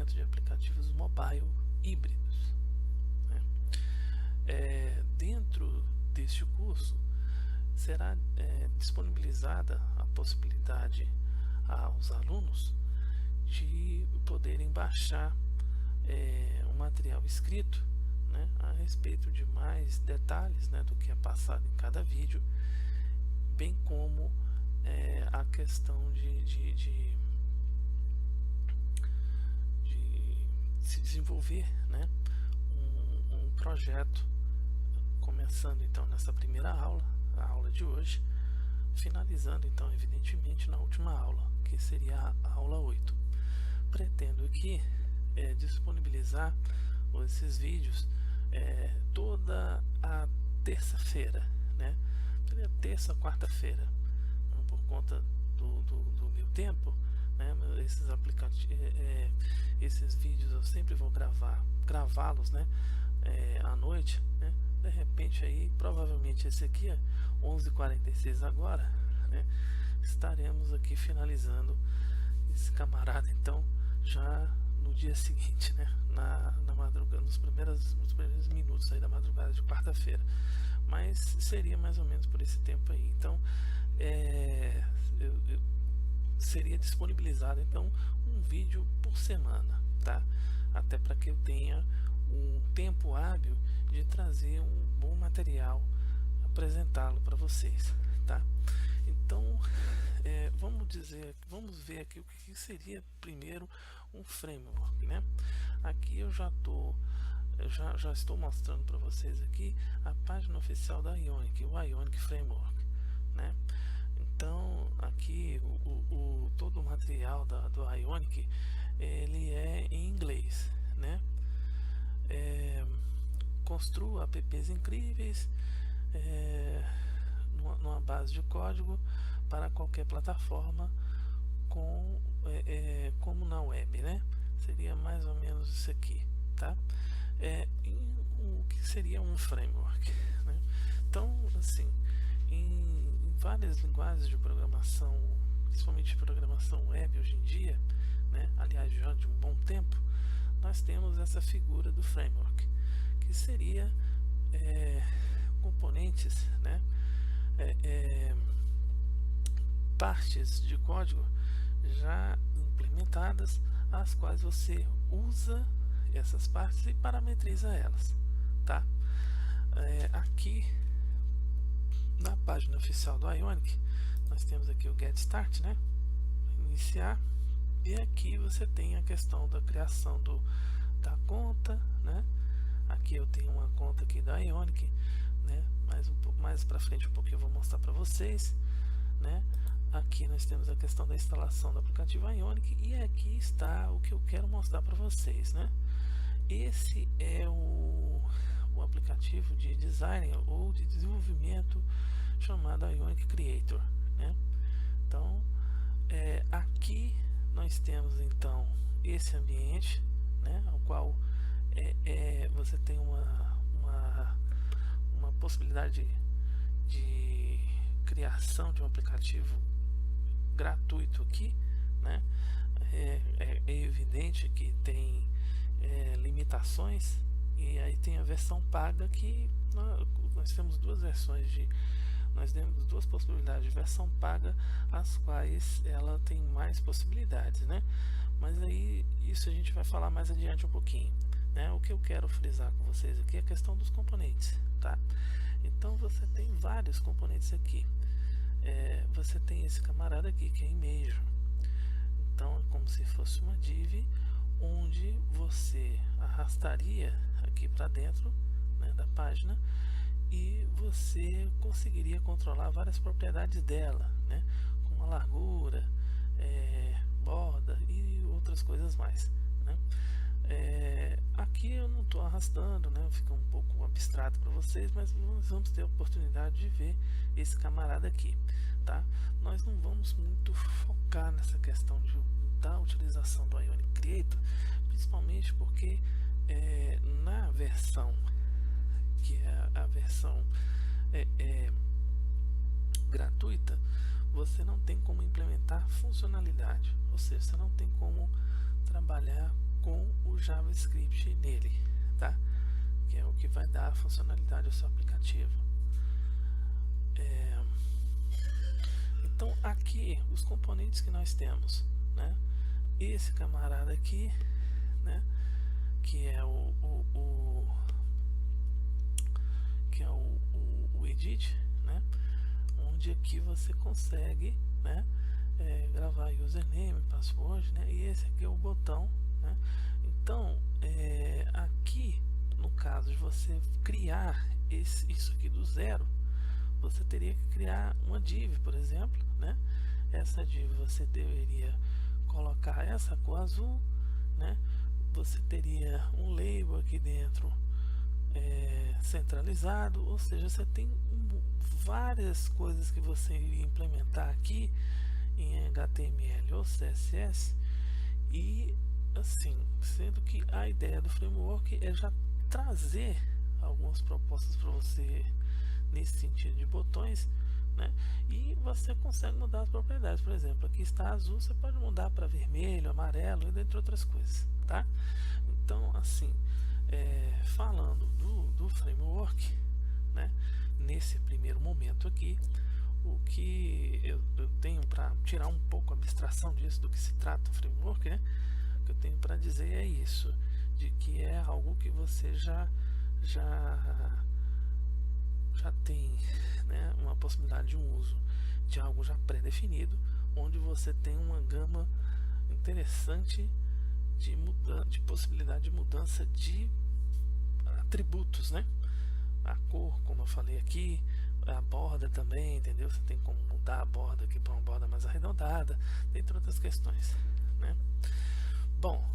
desenvolvimento de aplicativos mobile híbridos, né? Dentro deste curso será disponibilizada a possibilidade aos alunos de poderem baixar um material escrito, né, a respeito de mais detalhes, né, do que é passado em cada vídeo, bem como a questão de se desenvolver, né, um projeto, começando então nessa primeira aula, a aula de hoje, finalizando então evidentemente na última aula, que seria a aula 8. Pretendo aqui disponibilizar esses vídeos toda a terça-feira, né? Seria terça, quarta-feira, por conta do meu tempo, né? Esses vídeos eu sempre vou gravá-los, né? À noite, né? De repente aí, provavelmente esse aqui é 11h46 agora, né? Estaremos aqui finalizando esse camarada então já no dia seguinte, né? Na madrugada, nos primeiros minutos aí da madrugada de quarta-feira, mas seria mais ou menos por esse tempo aí. Então seria disponibilizado então um vídeo por semana, tá? Até para que eu tenha um tempo hábil de trazer um bom material, apresentá-lo para vocês, tá? Então vamos ver aqui o que seria primeiro um framework, né? Aqui eu já estou mostrando para vocês aqui a página oficial da Ionic, o Ionic Framework, né? Então aqui todo o material do Ionic ele é em inglês, né? Construa apps incríveis numa base de código para qualquer plataforma como na web, né? Seria mais ou menos isso aqui, tá? O que seria um framework, né? Então, assim, em várias linguagens de programação, principalmente de programação web hoje em dia, né? Aliás, já de um bom tempo, nós temos essa figura do framework, que seria componentes, né? Partes de código já implementadas, as quais você usa essas partes e parametriza elas, tá? Aqui na página oficial do Ionic nós temos aqui o Get Start, né? Iniciar, e aqui você tem a questão da criação da conta, né? Aqui eu tenho uma conta aqui da Ionic, né? Mais para frente um pouquinho eu vou mostrar para vocês, né? Aqui nós temos a questão da instalação do aplicativo Ionic, e aqui está o que eu quero mostrar para vocês, né? Esse é o aplicativo de design ou de desenvolvimento chamado Ionic Creator, né? Então aqui nós temos então esse ambiente, né? Ao qual você tem uma possibilidade de criação de um aplicativo gratuito aqui, né? É evidente que tem limitações, e aí tem a versão paga, que nós temos duas versões nós temos duas possibilidades de versão paga, as quais ela tem mais possibilidades, né? Mas aí isso a gente vai falar mais adiante um pouquinho, né? O que eu quero frisar com vocês aqui é a questão dos componentes, tá? Então você tem vários componentes aqui. Você tem esse camarada aqui que é image. Então é como se fosse uma div, onde você arrastaria aqui para dentro, né, da página, e você conseguiria controlar várias propriedades dela, né, como a largura, borda e outras coisas mais, né? Aqui eu não estou arrastando, né, fica um pouco abstrato para vocês, mas nós vamos ter a oportunidade de ver esse camarada aqui, tá? Nós não vamos muito focar nessa questão da utilização do Ionic Creator, principalmente porque na versão que é a versão gratuita, você não tem como implementar funcionalidade, ou seja, você não tem como trabalhar com o JavaScript nele, tá? Que é o que vai dar a funcionalidade ao seu aplicativo. Então aqui os componentes que nós temos, né? Esse camarada aqui, né? Que é o edit, né? Onde aqui você consegue, né? Gravar username, password, né? E esse aqui é o botão, né? Então aqui no caso de você criar isso aqui do zero, você teria que criar uma div, por exemplo, né? Essa div você deveria colocar essa cor azul, né? Você teria um label aqui dentro centralizado, ou seja, você tem várias coisas que você iria implementar aqui em HTML ou CSS, e assim, sendo que a ideia do framework é já trazer algumas propostas para você nesse sentido de botões, né? E você consegue mudar as propriedades. Por exemplo, aqui está azul, você pode mudar para vermelho, amarelo, e entre outras coisas, tá? Então, assim, falando do framework, né? Nesse primeiro momento aqui, o que eu tenho para tirar um pouco a abstração disso, do que se trata o framework, né? O que eu tenho para dizer é isso, de que é algo que você já tem, né, uma possibilidade de um uso de algo já pré-definido, onde você tem uma gama interessante de possibilidade de mudança de atributos, né? A cor, como eu falei aqui, a borda também, entendeu? Você tem como mudar a borda aqui para uma borda mais arredondada, dentre outras questões, né? Bom,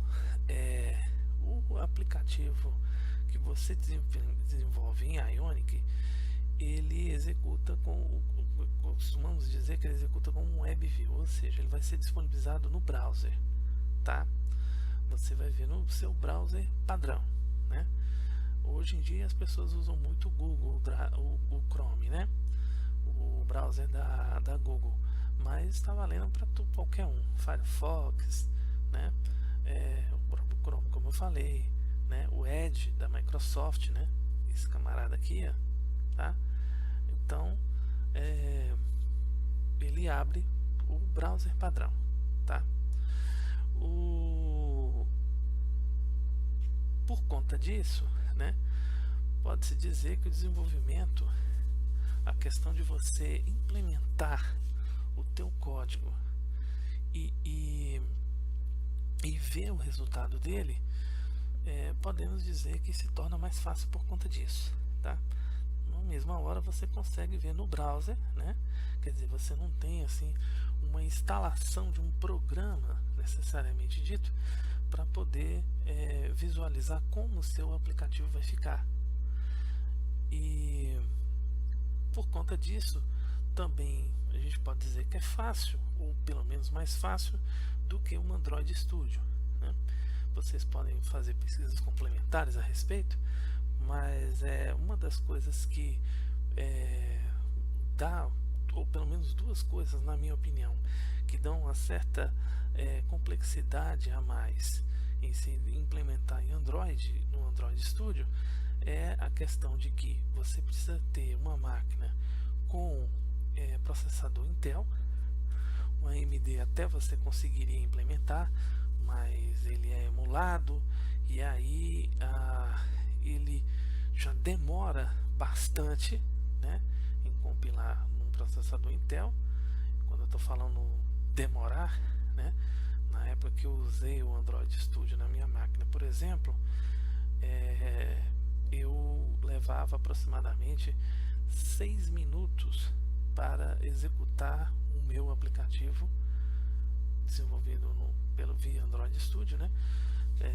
o aplicativo que você desenvolve em Ionic, ele executa costumamos dizer que ele executa como um WebView, ou seja, ele vai ser disponibilizado no browser, tá? Você vai ver no seu browser padrão, né? Hoje em dia as pessoas usam muito o Google, o Chrome, né? O browser da Google, mas está valendo para qualquer um, Firefox, né? O próprio Chrome, como eu falei, né? O Edge da Microsoft, né? Esse camarada aqui, ó, tá? Então ele abre o browser padrão, tá? Por conta disso, né? Pode-se dizer que o desenvolvimento, a questão de você implementar o teu código e ver o resultado dele, podemos dizer que se torna mais fácil por conta disso, tá? Na mesma hora você consegue ver no browser, né? Quer dizer, você não tem assim uma instalação de um programa necessariamente dito para poder visualizar como o seu aplicativo vai ficar. E por conta disso também a gente pode dizer que é fácil, ou pelo menos mais fácil do que o Android Studio, né? Vocês podem fazer pesquisas complementares a respeito, mas é uma das coisas que dá, ou pelo menos duas coisas na minha opinião, que dão uma certa complexidade a mais em se implementar em Android, no Android Studio, é a questão de que você precisa ter uma máquina com processador Intel. O AMD até você conseguiria implementar, mas ele é emulado, e aí ele já demora bastante, né, em compilar num processador Intel. Quando eu estou falando demorar, né, na época que eu usei o Android Studio na minha máquina, por exemplo, eu levava aproximadamente 6 minutos para executar o meu aplicativo desenvolvido via Android Studio, né?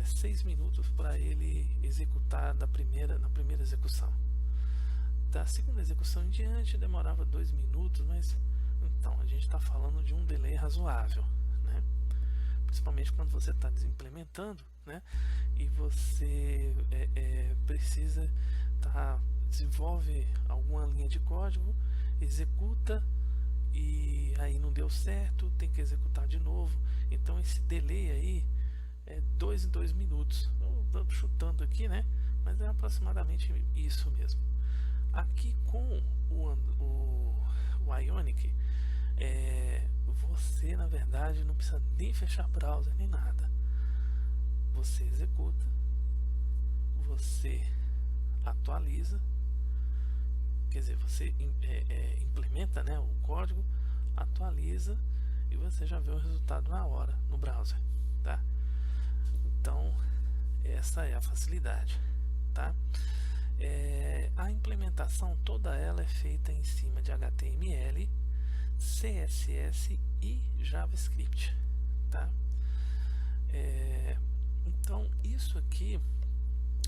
6 minutos para ele executar na primeira execução. Da segunda execução em diante demorava 2 minutos, mas então a gente está falando de um delay razoável, né? Principalmente quando você está implementando, né? E você precisa desenvolve alguma linha de código, executa, e aí não deu certo, tem que executar de novo. Então esse delay aí 2 em 2 minutos. Eu tô chutando aqui, né? Mas é aproximadamente isso mesmo. Aqui com o Ionic, você na verdade não precisa nem fechar browser nem nada. Você executa, você atualiza, quer dizer, você implementa, né, o código, atualiza e você já vê o resultado na hora no browser, tá? Então essa é a facilidade, tá? A implementação toda ela é feita em cima de HTML, CSS e JavaScript, tá? Então isso aqui,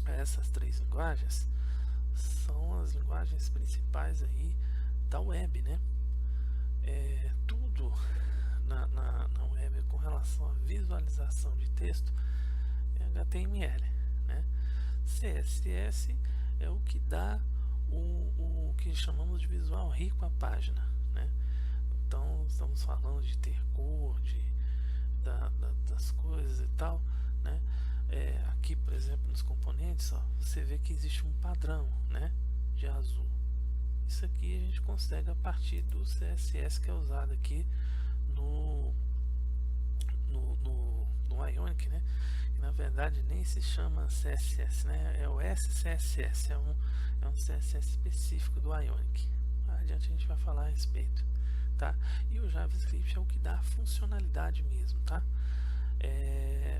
essas 3 linguagens são as linguagens principais aí da web, né? Tudo na web com relação à visualização de texto é HTML, né? CSS é o que dá o que chamamos de visual rico à página, né? Então estamos falando de ter cor, das coisas e tal, né? Aqui, por exemplo, nos componentes, ó, você vê que existe um padrão, né, de azul. Isso aqui a gente consegue a partir do CSS que é usado aqui no Ionic, né? Que na verdade nem se chama CSS, né? É o SCSS, é um CSS específico do Ionic. Adiante a gente vai falar a respeito, tá? E o JavaScript é o que dá a funcionalidade mesmo, tá?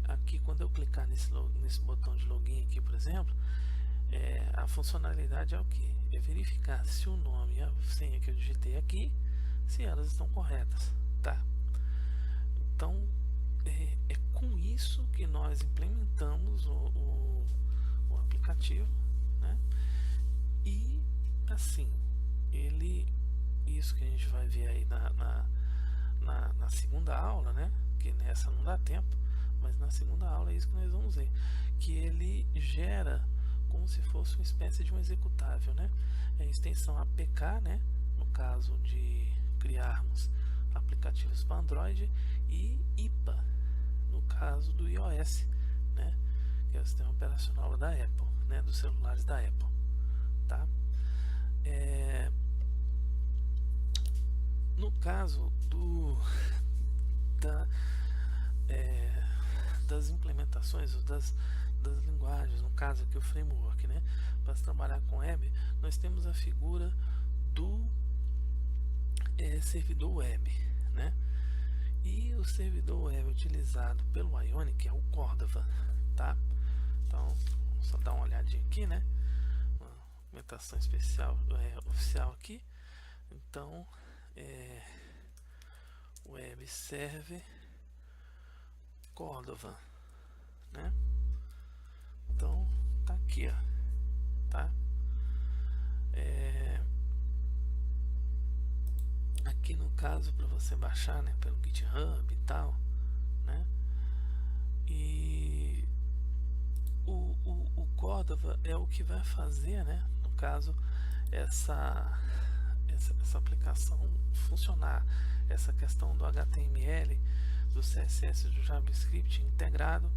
Aqui quando eu clicar nesse botão de login aqui, por exemplo, a funcionalidade é o que? É verificar se o nome e a senha que eu digitei aqui, se elas estão corretas, tá? Então é com isso que nós implementamos o aplicativo, né? E assim, isso que a gente vai ver aí na segunda aula, né? Que nessa não dá tempo, mas na segunda aula é isso que nós vamos ver, que ele gera como se fosse uma espécie de um executável, né? É a extensão APK, né? No caso de criarmos aplicativos para Android, e IPA no caso do iOS, né? Que é o sistema operacional da Apple, né? Dos celulares da Apple, tá? No caso das implementações, das linguagens, no caso aqui o framework, né? Para trabalhar com web, nós temos a figura do servidor web, né? E o servidor web utilizado pelo Ionic é o Cordova, tá? Então, vamos só dar uma olhadinha aqui, né? Uma documentação especial, oficial aqui. Então, web server Cordova, né? Então tá aqui, ó, tá? Aqui no caso para você baixar, né, pelo GitHub e tal, né? E o Cordova é o que vai fazer, né? No caso essa aplicação funcionar, essa questão do HTML, do CSS, do JavaScript integrado,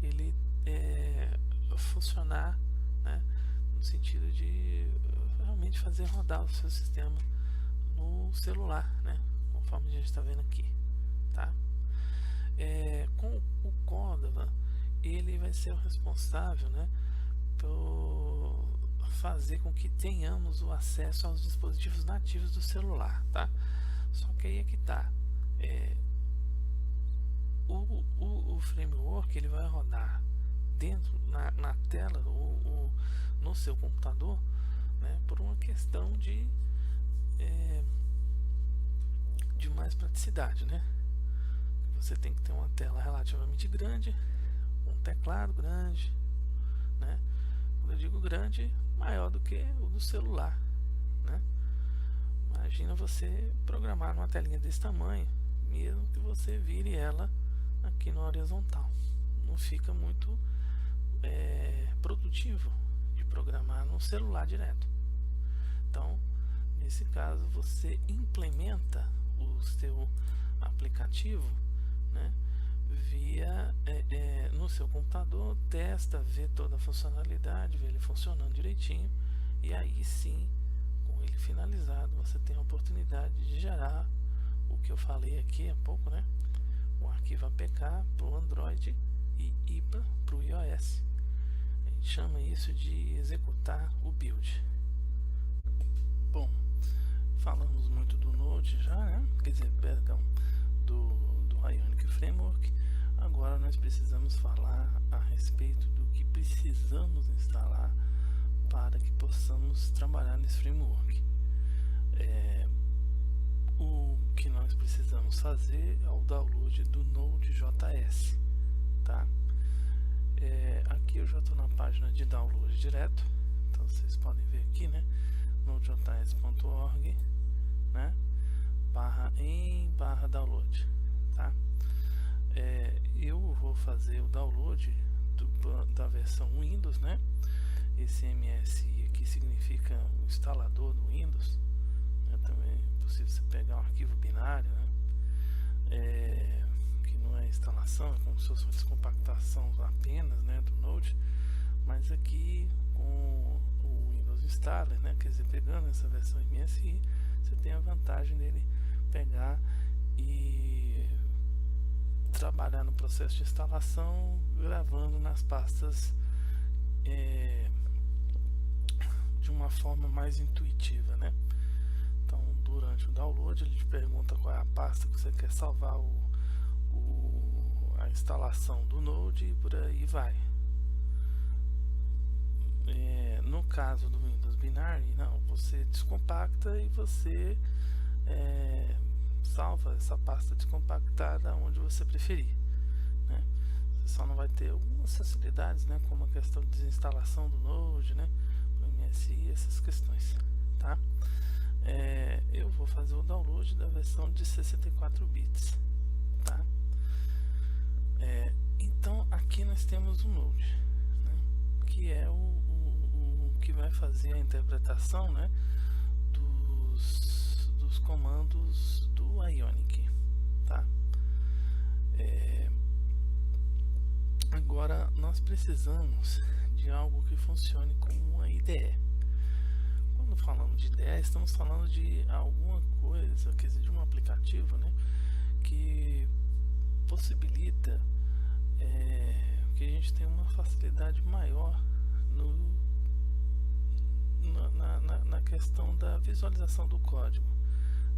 ele funcionar, né, no sentido de realmente fazer rodar o seu sistema no celular, né, conforme a gente está vendo aqui, tá? Com o Cordova, ele vai ser o responsável, né, por fazer com que tenhamos o acesso aos dispositivos nativos do celular, tá? Só que aí é que tá, o framework ele vai rodar dentro na tela no seu computador, né, por uma questão de mais praticidade, né? Você tem que ter uma tela relativamente grande, um teclado grande, né? Quando eu digo grande, maior do que o do celular, né? Imagina você programar numa telinha desse tamanho, mesmo que você vire ela aqui na horizontal, não fica muito produtivo de programar no celular direto. Então, nesse caso, você implementa o seu aplicativo, né, via no seu computador, testa, vê toda a funcionalidade, vê ele funcionando direitinho, e aí sim, com ele finalizado, você tem a oportunidade de gerar o que eu falei aqui há pouco, né? O arquivo APK para o Android e IPA para o iOS. A gente chama isso de executar o build. Bom, falamos muito do Node já, né? Quer dizer, perdão, do Ionic Framework. Agora nós precisamos falar a respeito do que precisamos instalar para que possamos trabalhar nesse framework. O que nós precisamos fazer é o download do Node.js, tá? Aqui eu já estou na página de download direto, então vocês podem ver aqui, né? nodejs.org, né? /download, tá? Eu vou fazer o download da versão Windows, né? Esse MSI aqui significa o instalador do Windows, né? Também é possível você pegar um arquivo binário, né? Que não é instalação, é como se fosse uma descompactação apenas, né, do Node, mas aqui com o Windows Installer, né, quer dizer, pegando essa versão MSI, você tem a vantagem dele pegar e trabalhar no processo de instalação, gravando nas pastas de uma forma mais intuitiva, né? Então, durante o download, ele te pergunta qual é a pasta que você quer salvar a instalação do Node, e por aí vai. No caso do Windows Binary, não, você descompacta e você salva essa pasta descompactada onde você preferir, né? Você só não vai ter algumas facilidades, né, como a questão de desinstalação do Node, né, do MSI, essas questões, tá? Eu vou fazer o download da versão de 64 bits, tá? Então aqui nós temos o Node, né, que é o que vai fazer a interpretação, né, dos comandos do Ionic, tá? Agora nós precisamos de algo que funcione como uma IDE. Quando falamos de IDE, estamos falando de alguma coisa, quer dizer, de um aplicativo, né, que possibilita que a gente tenha uma facilidade maior na questão da visualização do código,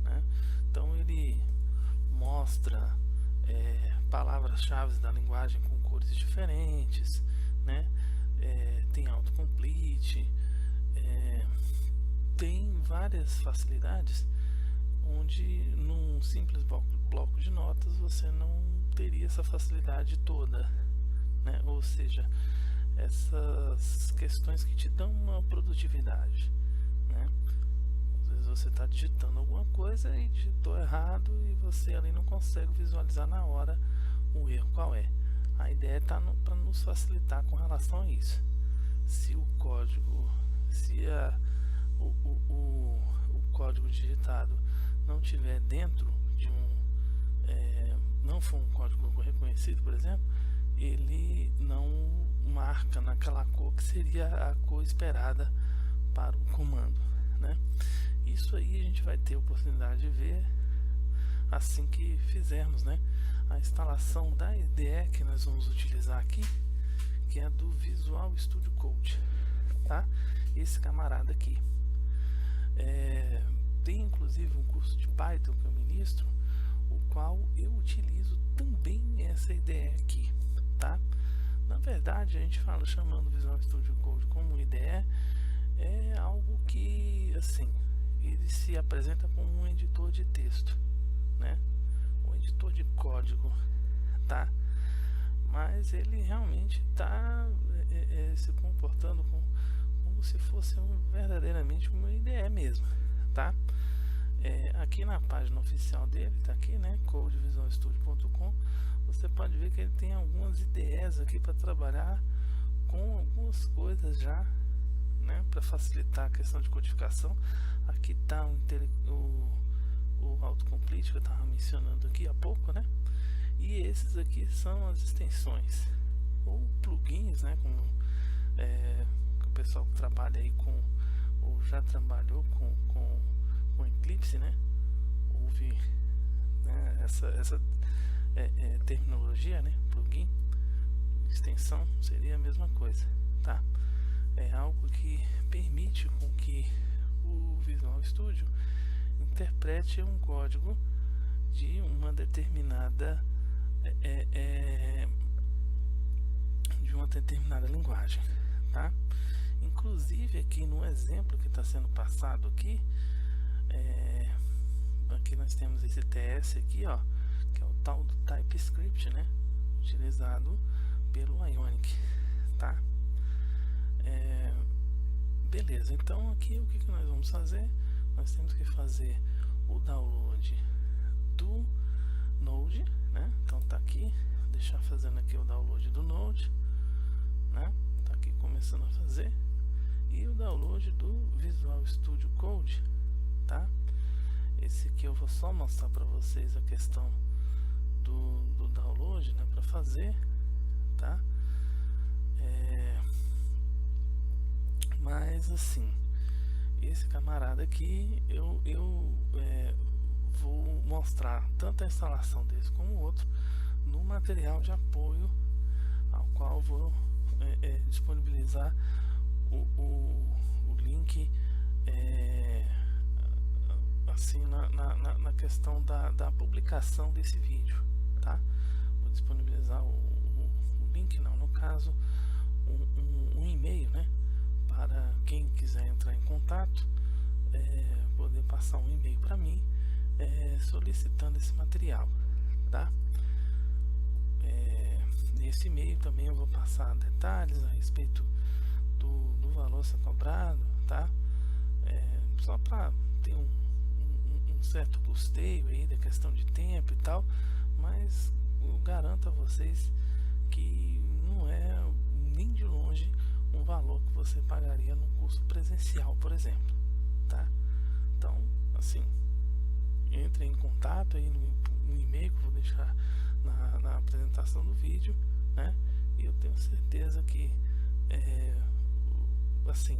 né? Então ele mostra palavras-chave da linguagem com cores diferentes, né? Tem autocomplete, tem várias facilidades onde num simples bloco de notas você não teria essa facilidade toda, né? Ou seja, essas questões que te dão uma produtividade, né? Às vezes você está digitando alguma coisa e digitou errado e você ali não consegue visualizar na hora o erro qual é. A ideia está para nos facilitar com relação a isso. Se o código, o código digitado não tiver dentro de não for um código reconhecido, por exemplo, ele não marca naquela cor que seria a cor esperada para o comando, né? Isso aí a gente vai ter a oportunidade de ver assim que fizermos, né, a instalação da IDE que nós vamos utilizar aqui, que é do Visual Studio Code, tá? Esse camarada aqui. Tem inclusive um curso de Python que eu ministro, o qual eu utilizo também essa IDE aqui, tá? Na verdade, a gente fala chamando o Visual Studio Code como IDE, é algo que, assim, ele se apresenta como um editor de texto, né? Um editor de código, tá? Mas ele realmente está se comportando como se fosse verdadeiramente uma IDE mesmo, tá? Aqui na página oficial dele, tá aqui, né, codevisualstudio.com, você pode ver que ele tem algumas IDEs aqui para trabalhar com algumas coisas já, né, para facilitar a questão de codificação. Aqui está o autocomplete que eu estava mencionando aqui há pouco, né, E esses aqui são as extensões ou plugins, né, como o pessoal que trabalha aí com, ou já trabalhou com Eclipse, né, ouve, né, essa terminologia, né, plugin, extensão seria a mesma coisa, tá? É algo que permite com que o Visual Studio interprete um código de uma determinada linguagem, tá? Inclusive aqui no exemplo que está sendo passado aqui, aqui nós temos esse TS aqui, ó, que é o tal do TypeScript, né, utilizado pelo Ionic, tá? Beleza, então aqui o que nós vamos fazer? Nós temos que fazer o download do Node, né? Então tá aqui, deixar fazendo aqui o download do Node, né? Tá aqui começando a fazer, e o download do Visual Studio Code, tá? Esse aqui eu vou só mostrar para vocês a questão do download, né? Para fazer, tá? Mas assim, esse camarada aqui eu vou mostrar tanto a instalação desse como o outro no material de apoio, ao qual vou disponibilizar o link assim na questão da publicação desse vídeo, tá? Vou disponibilizar o link, não, no caso um e-mail, né, para quem quiser entrar em contato, poder passar um e-mail para mim solicitando esse material, tá? Nesse e-mail também eu vou passar detalhes a respeito do valor a ser cobrado, tá? Só para ter um certo custeio aí da questão de tempo e tal, mas eu garanto a vocês que não é nem de longe um valor que você pagaria num curso presencial, por exemplo, tá? Então, assim, entre em contato aí no e-mail que eu vou deixar na apresentação do vídeo, né? E eu tenho certeza que assim,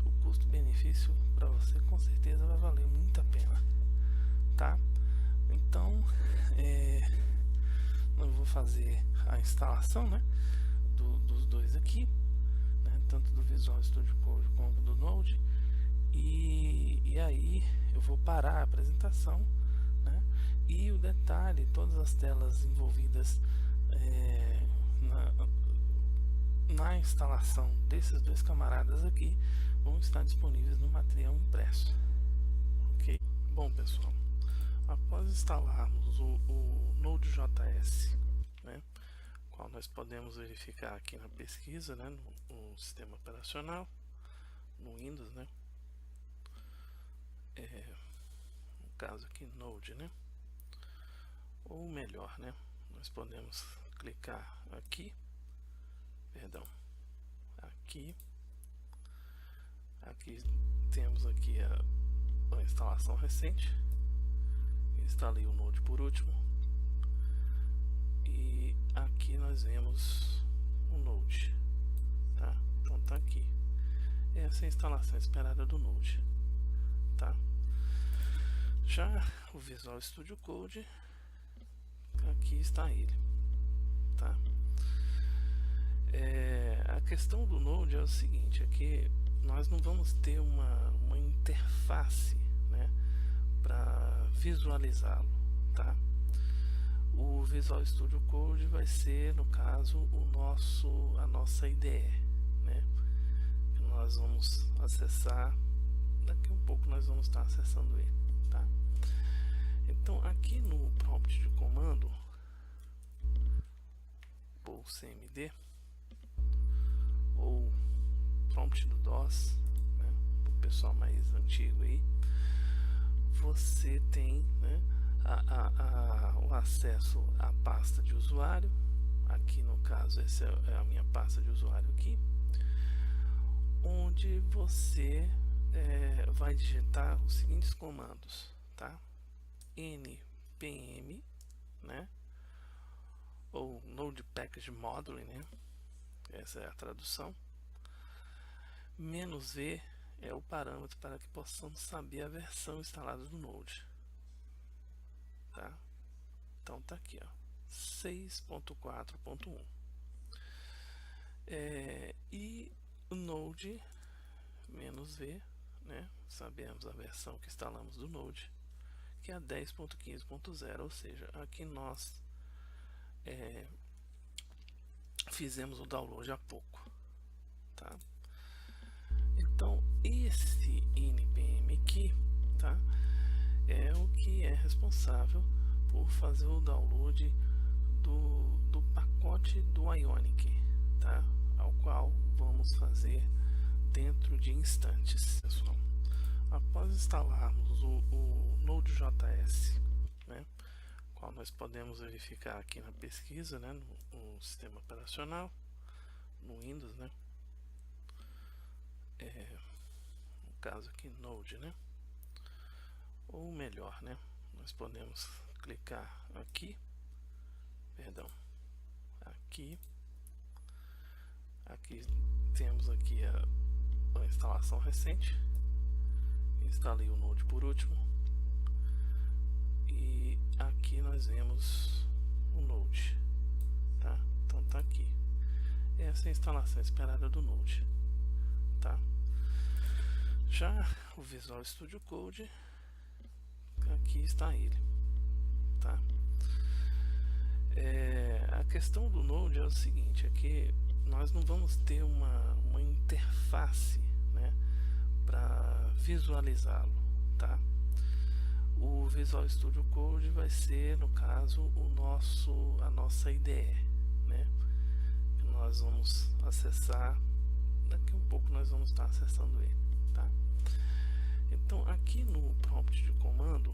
o custo-benefício para você com certeza vai valer muito a pena, tá? Então, eu vou fazer a instalação, né, dos dois aqui, né, tanto do Visual Studio Code como do Node, e aí eu vou parar a apresentação, né, e o detalhe, todas as telas envolvidas na instalação desses dois camaradas aqui vão estar disponíveis no material impresso, ok? Bom, pessoal, após instalarmos o Node.js, né, qual nós podemos verificar aqui na pesquisa, né, no sistema operacional, no Windows, né, no caso aqui Node, né, ou melhor, né, nós podemos clicar aqui, perdão, aqui temos aqui a instalação recente. Instalei o Node por último, e aqui nós vemos o Node, tá? Então tá aqui, essa é a instalação esperada do Node, tá? Já o Visual Studio Code, aqui está ele, tá? A questão do Node é o seguinte, aqui nós não vamos ter uma interface, né, para visualizá-lo, tá? O Visual Studio Code vai ser, no caso, a nossa IDE, né, que nós vamos acessar daqui um pouco. Nós vamos estar acessando ele, tá? Então aqui no prompt de comando, ou CMD, ou prompt do DOS, né, para o pessoal mais antigo aí, você tem, né, o acesso à pasta de usuário. Aqui no caso essa é a minha pasta de usuário aqui, onde você vai digitar os seguintes comandos, tá? npm, né, ou Node Package Modeling, né? Essa é a tradução. "-v é o parâmetro para que possamos saber a versão instalada do Node, tá? Então tá aqui, ó, 6.4.1. E o Node "-v", né? Sabemos a versão que instalamos do Node, que é a 10.15.0, ou seja, aqui nós fizemos o download há pouco, tá? Então esse npm aqui, tá, é o que é responsável por fazer o download do pacote do Ionic, tá, ao qual vamos fazer dentro de instantes, pessoal. Após instalarmos o Node.js, né, qual nós podemos verificar aqui na pesquisa, né, no sistema operacional, no Windows, né, no caso aqui Node, né, ou melhor, né, nós podemos clicar aqui, aqui temos aqui a instalação recente. Instalei o Node por último, e aqui nós vemos o Node, tá? Então tá aqui, essa é a instalação esperada do Node, tá? Já o Visual Studio Code, aqui está ele, tá? A questão do Node é o seguinte, é que nós não vamos ter uma interface, né, para visualizá-lo, tá? O Visual Studio Code vai ser, no caso, a nossa IDE, né? Que nós vamos acessar daqui um pouco, nós vamos estar acessando ele, tá? Então aqui no prompt de comando,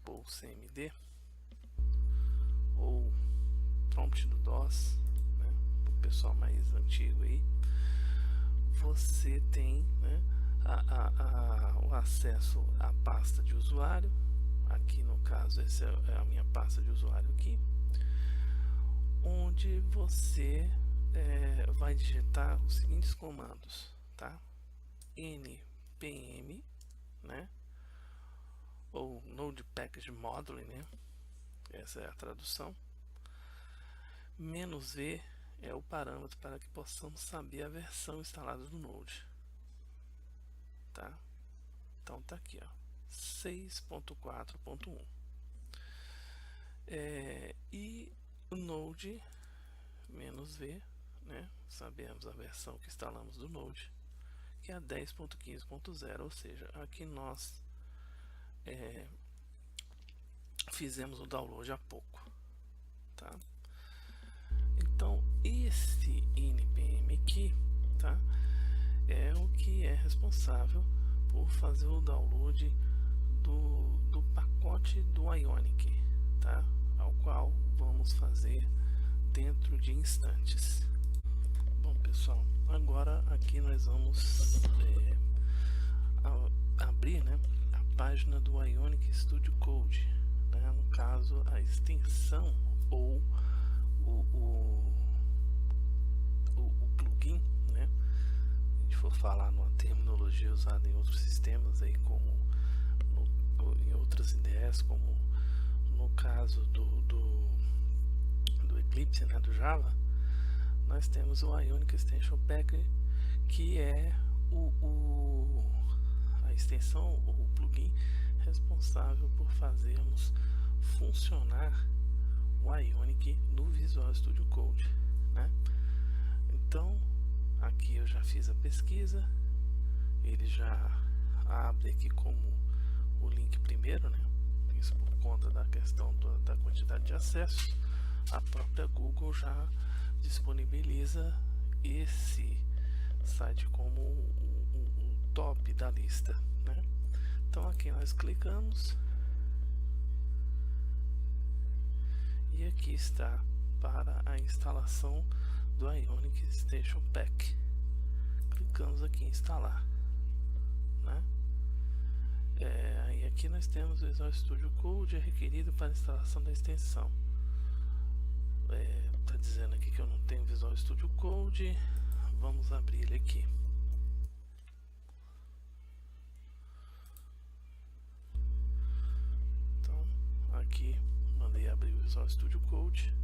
ou cmd, ou prompt do DOS, né, para o pessoal mais antigo aí, você tem, né, o acesso à pasta de usuário. Aqui no caso, essa é a minha pasta de usuário aqui, onde você vai digitar os seguintes comandos, tá? npm, né, ou Node Package Modeling, né? Essa é a tradução. "-v é o parâmetro para que possamos saber a versão instalada do Node, tá? Então tá aqui, ó, 6.4.1. E o Node "-v", né? Sabemos a versão que instalamos do Node, que é a 10.15.0, ou seja, aqui nós fizemos o download há pouco, tá? Então esse npm aqui, tá, é o que é responsável por fazer o download do pacote do Ionic, tá, ao qual vamos fazer dentro de instantes. Bom, pessoal, agora aqui nós vamos abrir, né, a página do Ionic Studio Code, né, no caso a extensão ou o plugin, né? Se a gente for falar numa terminologia usada em outros sistemas aí, como em outras IDEs, como no caso do Eclipse, né, do Java, nós temos o Ionic Extension Pack, que é a extensão ou o plugin responsável por fazermos funcionar o Ionic no Visual Studio Code, né? Então aqui eu já fiz a pesquisa, ele já abre aqui como o link primeiro, né? Isso por conta da questão da quantidade de acesso. A própria Google já disponibiliza esse site como o top da lista, né? Então aqui nós clicamos e aqui está para a instalação do Ionic Extension Pack. Clicamos aqui em instalar, né? E aqui nós temos o Visual Studio Code requerido para a instalação da extensão. Está dizendo aqui que eu não tenho Visual Studio Code. Vamos abrir ele aqui. Então aqui mandei abrir o Visual Studio Code.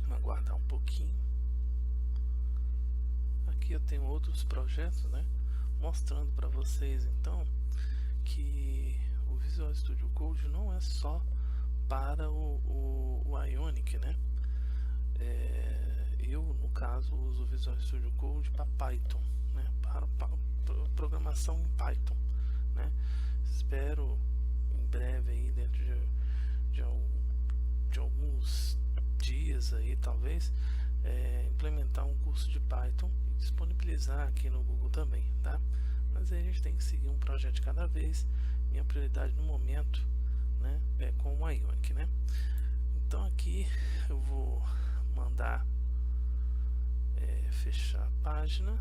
Aguardar um pouquinho. Aqui eu tenho outros projetos, né, mostrando para vocês então que o Visual Studio Code não é só para o Ionic, né? Eu no caso uso o Visual Studio Code para Python, né, para programação em Python, né? Espero em breve aí, dentro de alguns dias aí talvez, implementar um curso de Python e disponibilizar aqui no Google também, tá? Mas aí a gente tem que seguir um projeto de cada vez. Minha prioridade no momento, né, é com o Ionic, né? Então aqui eu vou mandar fechar a página.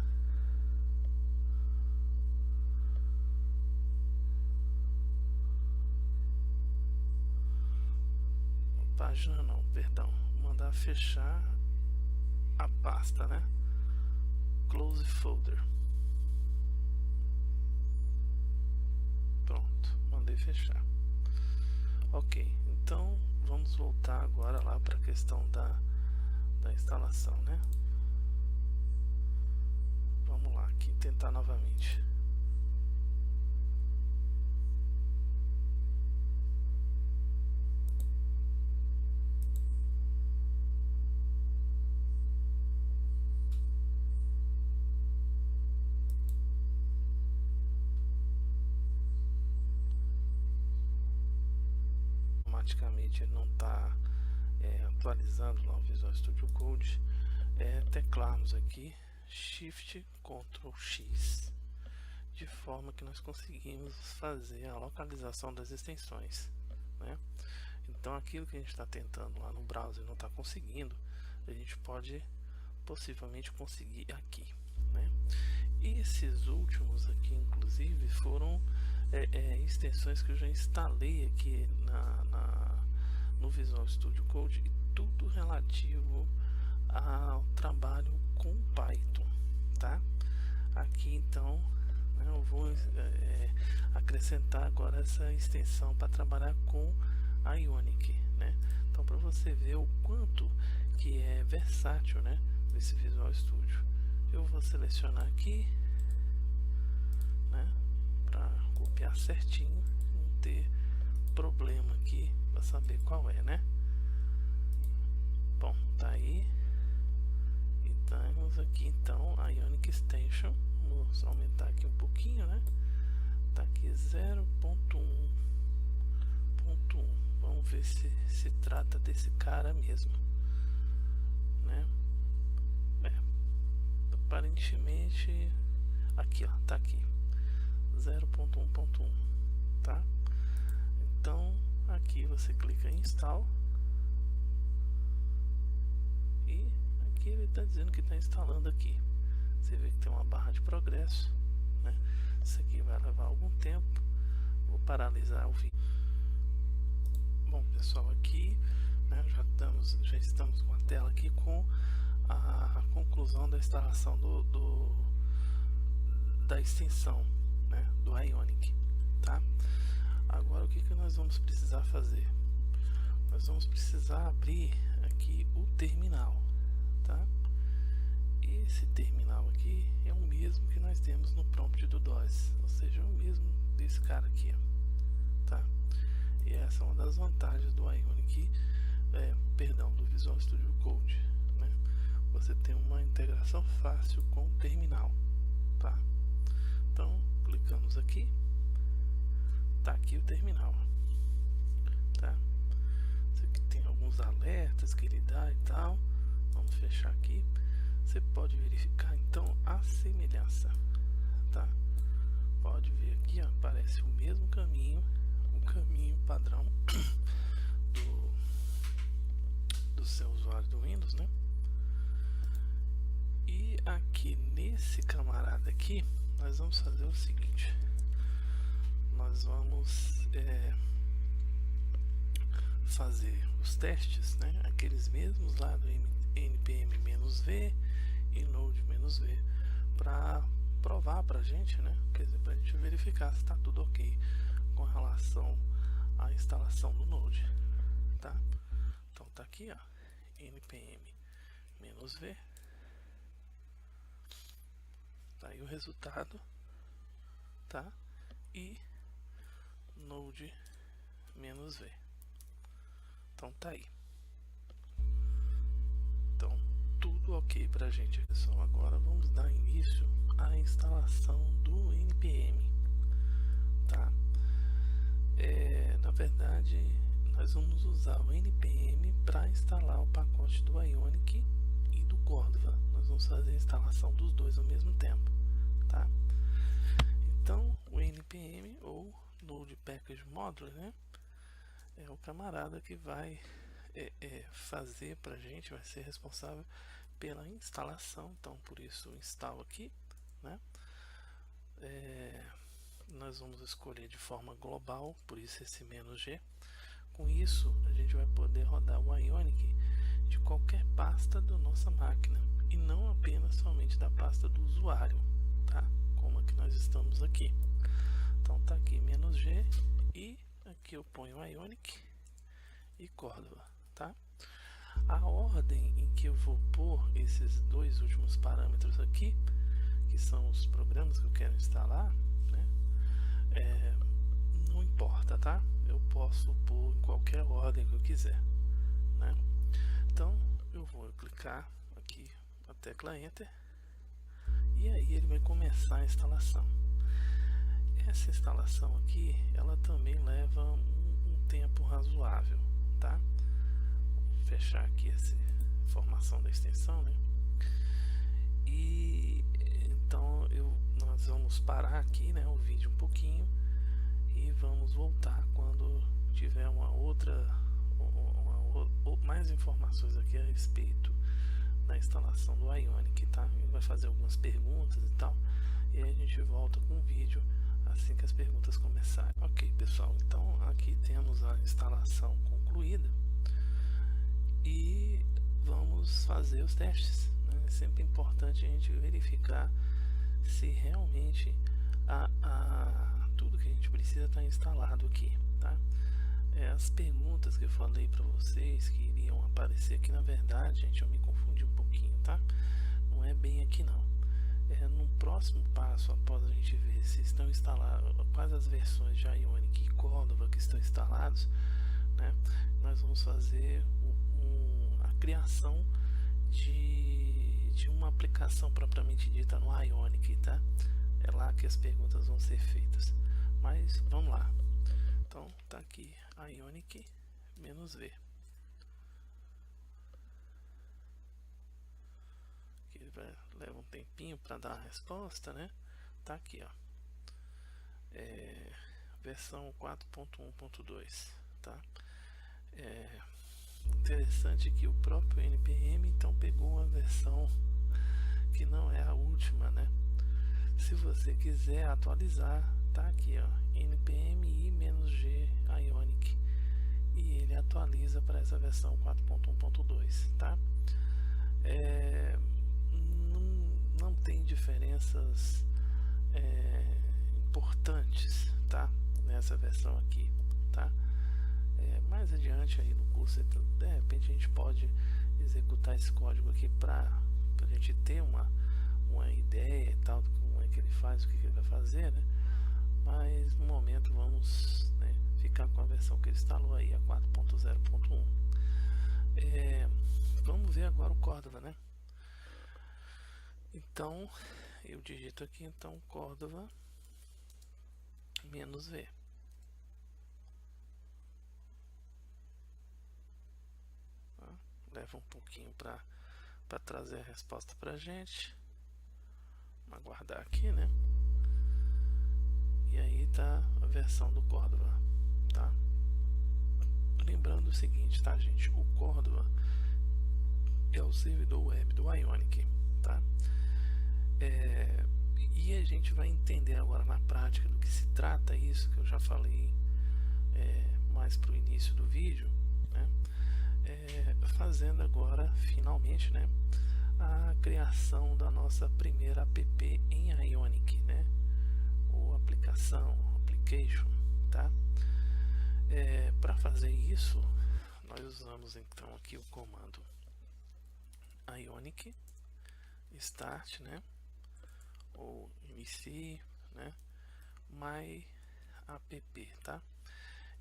Página não, perdão, mandar fechar a pasta, né? Close folder. Pronto, mandei fechar. Ok, então vamos voltar agora lá para a questão da instalação, né? Vamos lá aqui tentar novamente. Automaticamente ele não está atualizando lá o Visual Studio Code. Teclarmos aqui Shift Ctrl X, de forma que nós conseguimos fazer a localização das extensões, né? Então aquilo que a gente está tentando lá no browser e não está conseguindo, a gente pode possivelmente conseguir aqui, né? E esses últimos aqui inclusive foram extensões que eu já instalei aqui no Visual Studio Code, e tudo relativo ao trabalho com Python, tá? Aqui então, né, eu vou acrescentar agora essa extensão para trabalhar com a Ionic, né? Então, para você ver o quanto que é versátil, né, esse Visual Studio, eu vou selecionar aqui, né, para copiar certinho, não ter problema aqui para saber qual é, né? Bom, tá aí. E temos aqui então a Ionic Extension. Vamos aumentar aqui um pouquinho, né? Tá aqui 0.1.1. Vamos ver se trata desse cara mesmo, né? Aparentemente aqui, ó, tá aqui 0.1.1, tá? Então aqui você clica em install e aqui ele está dizendo que está instalando aqui. Você vê que tem uma barra de progresso, né? Isso aqui vai levar algum tempo. Vou paralisar o vídeo. Bom, pessoal, aqui, né, já estamos com a tela aqui com a conclusão da instalação da extensão, né, do Ionic, tá? Agora o que nós vamos precisar fazer? Nós vamos precisar abrir aqui o terminal, tá? Esse terminal aqui é o mesmo que nós temos no prompt do DOS, ou seja, é o mesmo desse cara aqui, tá? E essa é uma das vantagens do Ionic, do Visual Studio Code, né? Você tem uma integração fácil com o terminal, tá? Então clicamos aqui, tá aqui o terminal, tá? Isso aqui tem alguns alertas que ele dá e tal. Vamos fechar aqui. Você pode verificar então a semelhança, tá? Pode ver aqui, ó, aparece o mesmo caminho, o caminho padrão do do seu usuário do Windows, né? E aqui nesse camarada aqui, nós vamos fazer o seguinte: nós vamos fazer os testes, né? Aqueles mesmos lá do npm-v e node-v, para provar pra gente, né? Quer dizer, pra gente verificar se está tudo ok com relação à instalação do Node, tá? Então tá aqui, ó, npm-v, tá aí o resultado, tá? E node-v. Então tá aí. Então tudo ok pra gente, pessoal. Agora vamos dar início à instalação do npm, tá? Na verdade, nós vamos usar o npm para instalar o pacote do Ionic e do Cordova. Nós vamos fazer a instalação dos dois ao mesmo tempo, tá? Então o npm, ou Node Package Modeler, né, é o camarada que vai fazer pra gente, vai ser responsável pela instalação. Então por isso instalo aqui, né? Nós vamos escolher de forma global, por isso esse "-g". Com isso a gente vai poder rodar o Ionic de qualquer pasta da nossa máquina e não apenas somente da pasta do usuário, tá? Como a que nós estamos aqui. Então tá aqui "-g", e aqui eu ponho Ionic e Cordova, tá? A ordem em que eu vou pôr esses dois últimos parâmetros aqui, que são os programas que eu quero instalar, né, não importa, tá? Eu posso pôr em qualquer ordem que eu quiser, né? Então eu vou clicar aqui na tecla Enter e aí ele vai começar a instalação. Essa instalação aqui, ela também leva um tempo razoável, tá? Vou fechar aqui essa informação da extensão, né? E então nós vamos parar aqui, né, o vídeo um pouquinho e vamos voltar quando tiver mais informações aqui a respeito da instalação do Ionic, tá? Ele vai fazer algumas perguntas e tal, e aí a gente volta com o vídeo assim que as perguntas começarem. Ok, pessoal, então aqui temos a instalação concluída e vamos fazer os testes, né? É sempre importante a gente verificar se realmente tudo que a gente precisa está instalado aqui, tá? As perguntas que eu falei para vocês que iriam aparecer aqui, na verdade, gente, eu me confundi um pouquinho, tá? Não é bem aqui não. No próximo passo, após a gente ver se estão instalados, quais as versões de Ionic e Cordova que estão instalados, né, nós vamos fazer a criação de uma aplicação propriamente dita no Ionic, tá? É lá que as perguntas vão ser feitas. Mas vamos lá. Então tá aqui Ionic-v. Ele leva um tempinho para dar a resposta, né? Tá aqui, ó. Versão 4.1.2, tá? Interessante que o próprio npm então pegou uma versão que não é a última, né? Se você quiser atualizar, tá aqui, ó, npm-g Ionic, e ele atualiza para essa versão 4.1.2, tá? Não tem diferenças importantes, tá? Nessa versão aqui, tá? Mais adiante aí no curso, de repente a gente pode executar esse código aqui para a gente ter uma ideia e tal de como é que ele faz, o que ele vai fazer, né? Mas no momento vamos, né, ficar com a versão que ele instalou aí, a 4.0.1. Vamos ver agora o Cordova, né? Então eu digito aqui então Cordova -v. Leva um pouquinho para trazer a resposta pra gente. Vamos aguardar aqui, né? E aí tá a versão do Cordova, tá? Lembrando o seguinte, tá, gente? O Cordova é o servidor web do Ionic, tá? E a gente vai entender agora na prática do que se trata isso, que eu já falei mais para o início do vídeo, né? Fazendo agora finalmente, né, a criação da nossa primeira app em Ionic, né, ou aplicação, application, tá? Para fazer isso, nós usamos então aqui o comando Ionic start, né, ou inicie, né, my app, tá?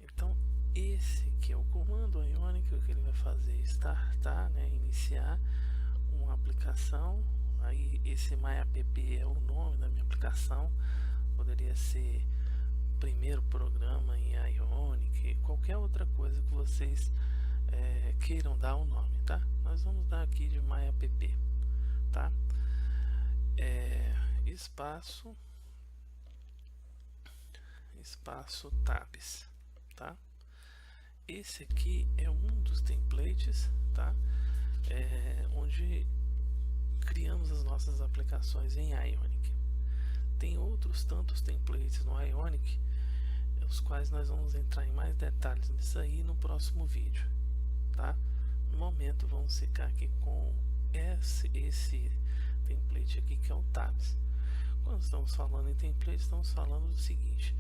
Então esse aqui é o comando Ionic. O que ele vai fazer é startar, né, iniciar uma aplicação. Aí esse my app é o nome da minha aplicação, poderia ser primeiro programa em Ionic, qualquer outra coisa que vocês queiram dar o nome, tá? Nós vamos dar aqui de my app, tá? Espaço tabs, tá? Esse aqui é um dos templates, tá? Onde criamos as nossas aplicações em Ionic. Tem outros tantos templates no Ionic, os quais nós vamos entrar em mais detalhes nisso aí no próximo vídeo, tá? No momento vamos ficar aqui com esse template aqui, que é o tabs. Quando estamos falando em template, estamos falando do seguinte: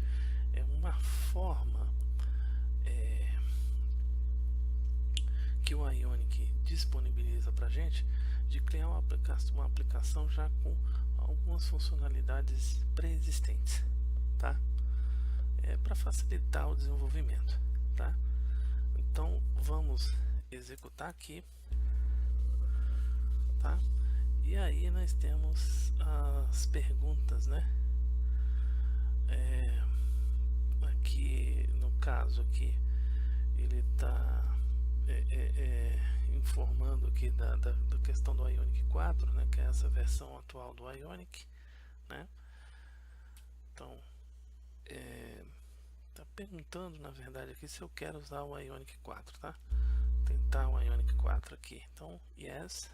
é uma forma que o Ionic disponibiliza para a gente de criar uma aplicação já com algumas funcionalidades pré-existentes, tá? Para facilitar o desenvolvimento, tá? Então vamos executar aqui, tá? E aí nós temos as perguntas, né? Aqui no caso aqui ele está informando aqui da questão do Ionic 4, né, que é essa versão atual do Ionic, né? Então tá perguntando na verdade aqui se eu quero usar o Ionic 4, tá? Tentar o Ionic 4 aqui. Então yes,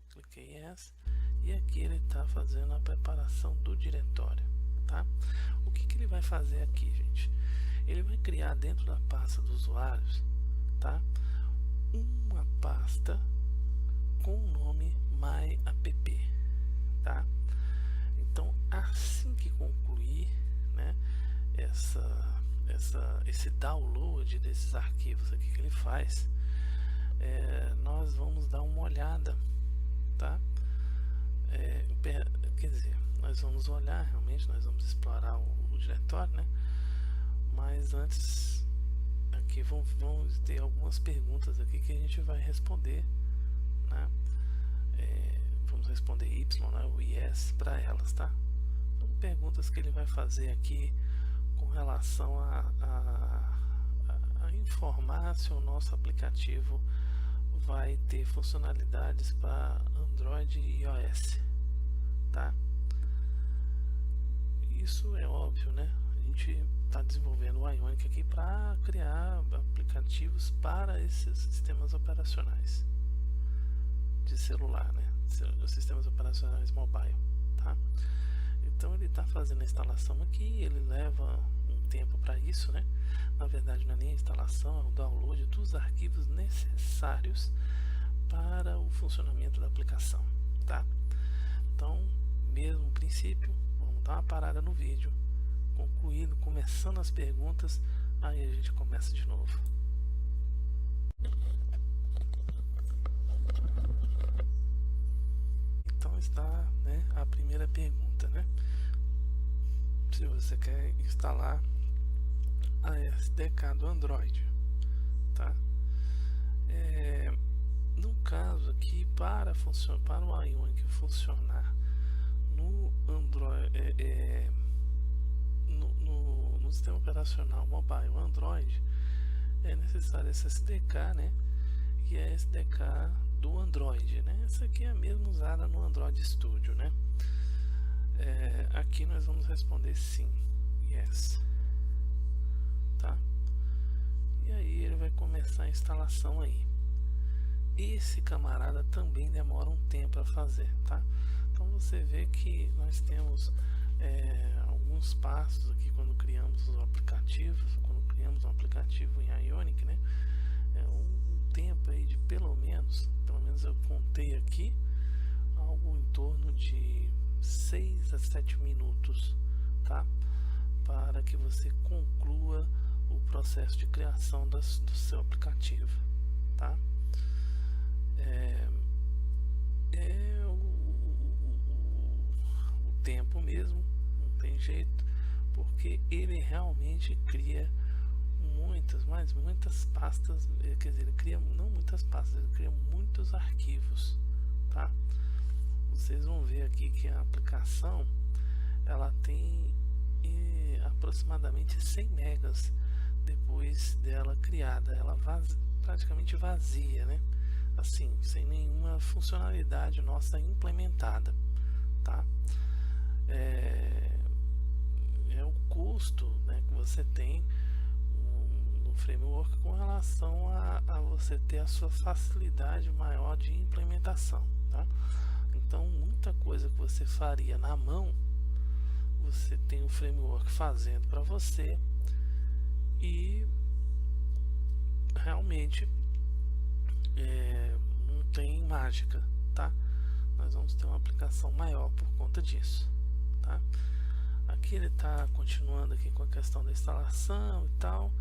cliquei yes, e aqui ele está fazendo a preparação do diretório, tá? O que ele vai fazer aqui, gente? Ele vai criar dentro da pasta dos usuários, tá, uma pasta com o nome myapp, tá? Então assim que concluir, né, esse download desses arquivos aqui que ele faz, nós vamos dar uma olhada, tá? Quer dizer, nós vamos olhar realmente, nós vamos explorar o diretório, né? Mas antes aqui vamos ter algumas perguntas aqui que a gente vai responder, né? Vamos responder Y, né, o yes para elas, tá? Então, perguntas que ele vai fazer aqui com relação a informar se o nosso aplicativo vai ter funcionalidades para Android e iOS, tá? Isso é óbvio, né? A gente está desenvolvendo o Ionic aqui para criar aplicativos para esses sistemas operacionais de celular, né? Os sistemas operacionais mobile, tá? Então ele está fazendo a instalação aqui, ele leva um tempo para isso, né? Na verdade não é nem a instalação, é o download dos arquivos necessários para o funcionamento da aplicação, tá? Então, mesmo princípio, vamos dar uma parada no vídeo, concluindo, começando as perguntas, aí a gente começa de novo. Então está, né, a primeira pergunta, né? Se você quer instalar a SDK do Android, tá? No caso aqui, para o Ionic funcionar no Android, no sistema operacional mobile Android, é necessário essa SDK, né? Que é a SDK do Android, né? Essa aqui é a mesma usada no Android Studio, né? Aqui nós vamos responder sim, yes, tá? E aí ele vai começar a instalação aí. esse camarada também demora um tempo a fazer, tá? Então você vê que nós temos alguns passos aqui quando criamos os aplicativos, quando criamos um aplicativo em Ionic, né? Um tempo aí de pelo menos eu contei aqui, algo em torno de 6 a 7 minutos, tá? Para que você conclua o processo de criação do seu aplicativo, tá? O tempo mesmo, não tem jeito, porque ele realmente cria muitas pastas, quer dizer, ele cria não muitas pastas, ele cria muitos arquivos, tá? Vocês vão ver aqui que a aplicação ela tem aproximadamente 100 megas depois dela criada, ela praticamente vazia, né? Assim, sem nenhuma funcionalidade nossa implementada, tá? É o custo, né, que você tem no framework com relação a você ter a sua facilidade maior de implementação, tá? Então, muita coisa que você faria na mão, você tem o framework fazendo para você, e realmente não tem mágica, tá? Nós vamos ter uma aplicação maior por conta disso, tá? Aqui ele está continuando aqui com a questão da instalação e tal.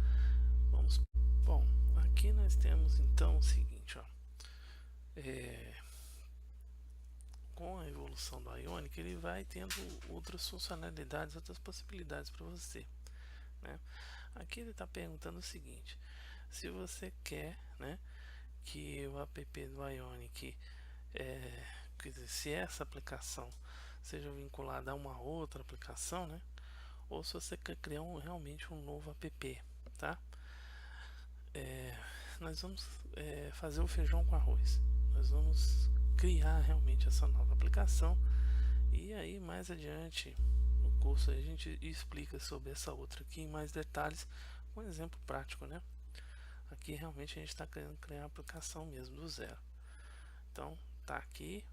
Bom, aqui nós temos então o seguinte, ó, com a evolução do Ionic ele vai tendo outras funcionalidades, outras possibilidades para você, né? Aqui ele está perguntando o seguinte: se você quer, né, que o app do Ionic, quer dizer, se essa aplicação seja vinculada a uma outra aplicação, né, ou se você quer criar realmente um novo app, tá? Nós vamos fazer o feijão com arroz. Nós vamos criar realmente essa nova aplicação, e aí mais adiante no curso a gente explica sobre essa outra aqui em mais detalhes, com um exemplo prático, né? Aqui realmente a gente está querendo criar a aplicação mesmo do zero. Então tá aqui,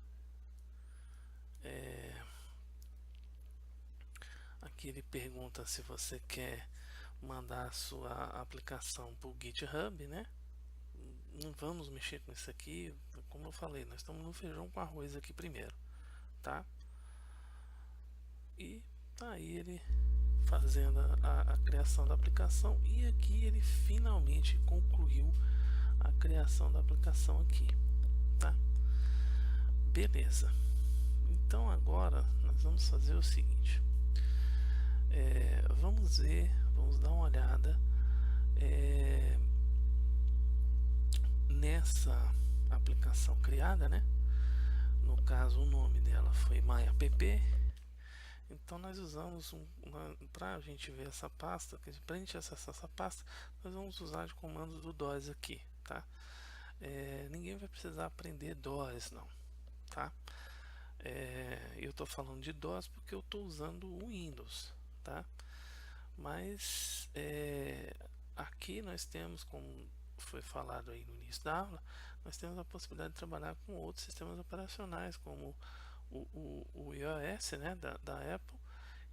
aqui ele pergunta se você quer mandar a sua aplicação para o GitHub, né? Não vamos mexer com isso aqui, como eu falei, nós estamos no feijão com arroz aqui primeiro, tá? E tá aí ele fazendo a criação da aplicação, e aqui ele finalmente concluiu a criação da aplicação aqui, tá? Beleza. Então agora nós vamos fazer o seguinte, vamos dar uma olhada nessa aplicação criada, né? No caso o nome dela foi MyApp. Então nós usamos para a gente ver essa pasta, para a gente acessar essa pasta, nós vamos usar de comando do DOS aqui, tá? Ninguém vai precisar aprender DOS não, tá? Eu estou falando de DOS porque eu estou usando o Windows, tá? Mas aqui nós temos, como foi falado aí no início da aula, nós temos a possibilidade de trabalhar com outros sistemas operacionais, como o iOS, né, da Apple,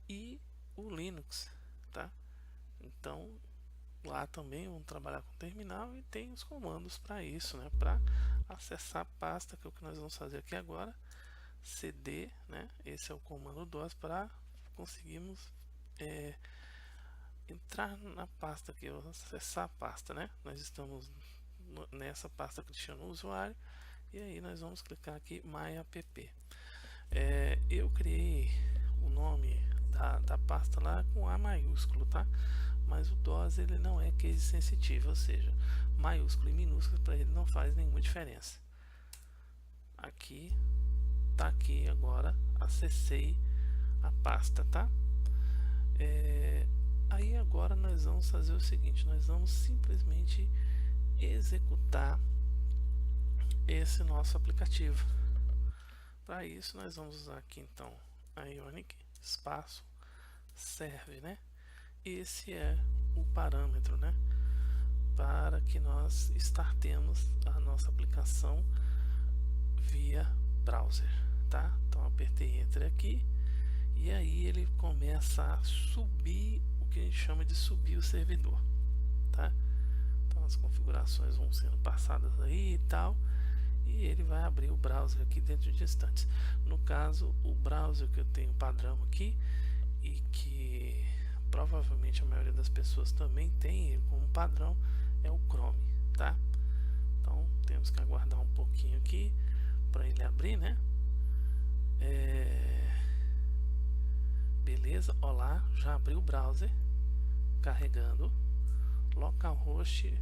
e o Linux, tá? Então lá também vamos trabalhar com terminal, e tem os comandos para isso, né, para acessar a pasta, que é o que nós vamos fazer aqui agora. cd, né, esse é o comando DOS para conseguirmos entrar na pasta aqui, acessar a pasta, né? Nós estamos nessa pasta Cristiano Usuário, e aí nós vamos clicar aqui MyApp. Eu criei o nome da pasta lá com A maiúsculo, tá? Mas o DOS ele não é case sensitivo, ou seja, maiúsculo e minúsculo para ele não faz nenhuma diferença. Aqui tá, aqui agora acessei a pasta, tá? Aí agora nós vamos fazer o seguinte, nós vamos simplesmente executar esse nosso aplicativo. Para isso nós vamos usar aqui então Ionic espaço serve, né? Esse é o parâmetro, né, para que nós startemos a nossa aplicação via browser, tá? Então apertei Enter aqui e aí ele começa a subir o que a gente chama de subir o servidor, tá? Então as configurações vão sendo passadas aí e tal, e ele vai abrir o browser aqui dentro de instantes. No caso, o browser que eu tenho padrão aqui e que provavelmente a maioria das pessoas também tem ele como padrão é o Chrome, tá? Então temos que aguardar um pouquinho aqui para ele abrir, né? Beleza, olá, já abriu o browser, carregando. Localhost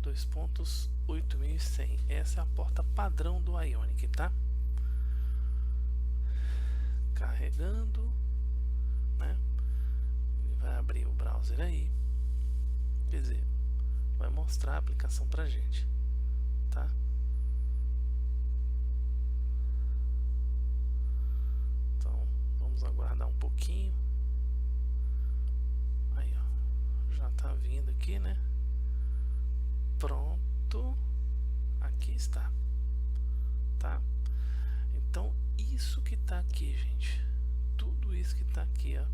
2.8100, essa é a porta padrão do Ionic, tá? Carregando, né? Ele vai abrir o browser aí, quer dizer, vai mostrar a aplicação pra gente, tá? Então vamos aguardar um pouquinho. Aí, ó, já tá vindo aqui, né? Pronto, aqui está, tá? Então isso que tá aqui, gente, tudo isso que tá aqui, ó,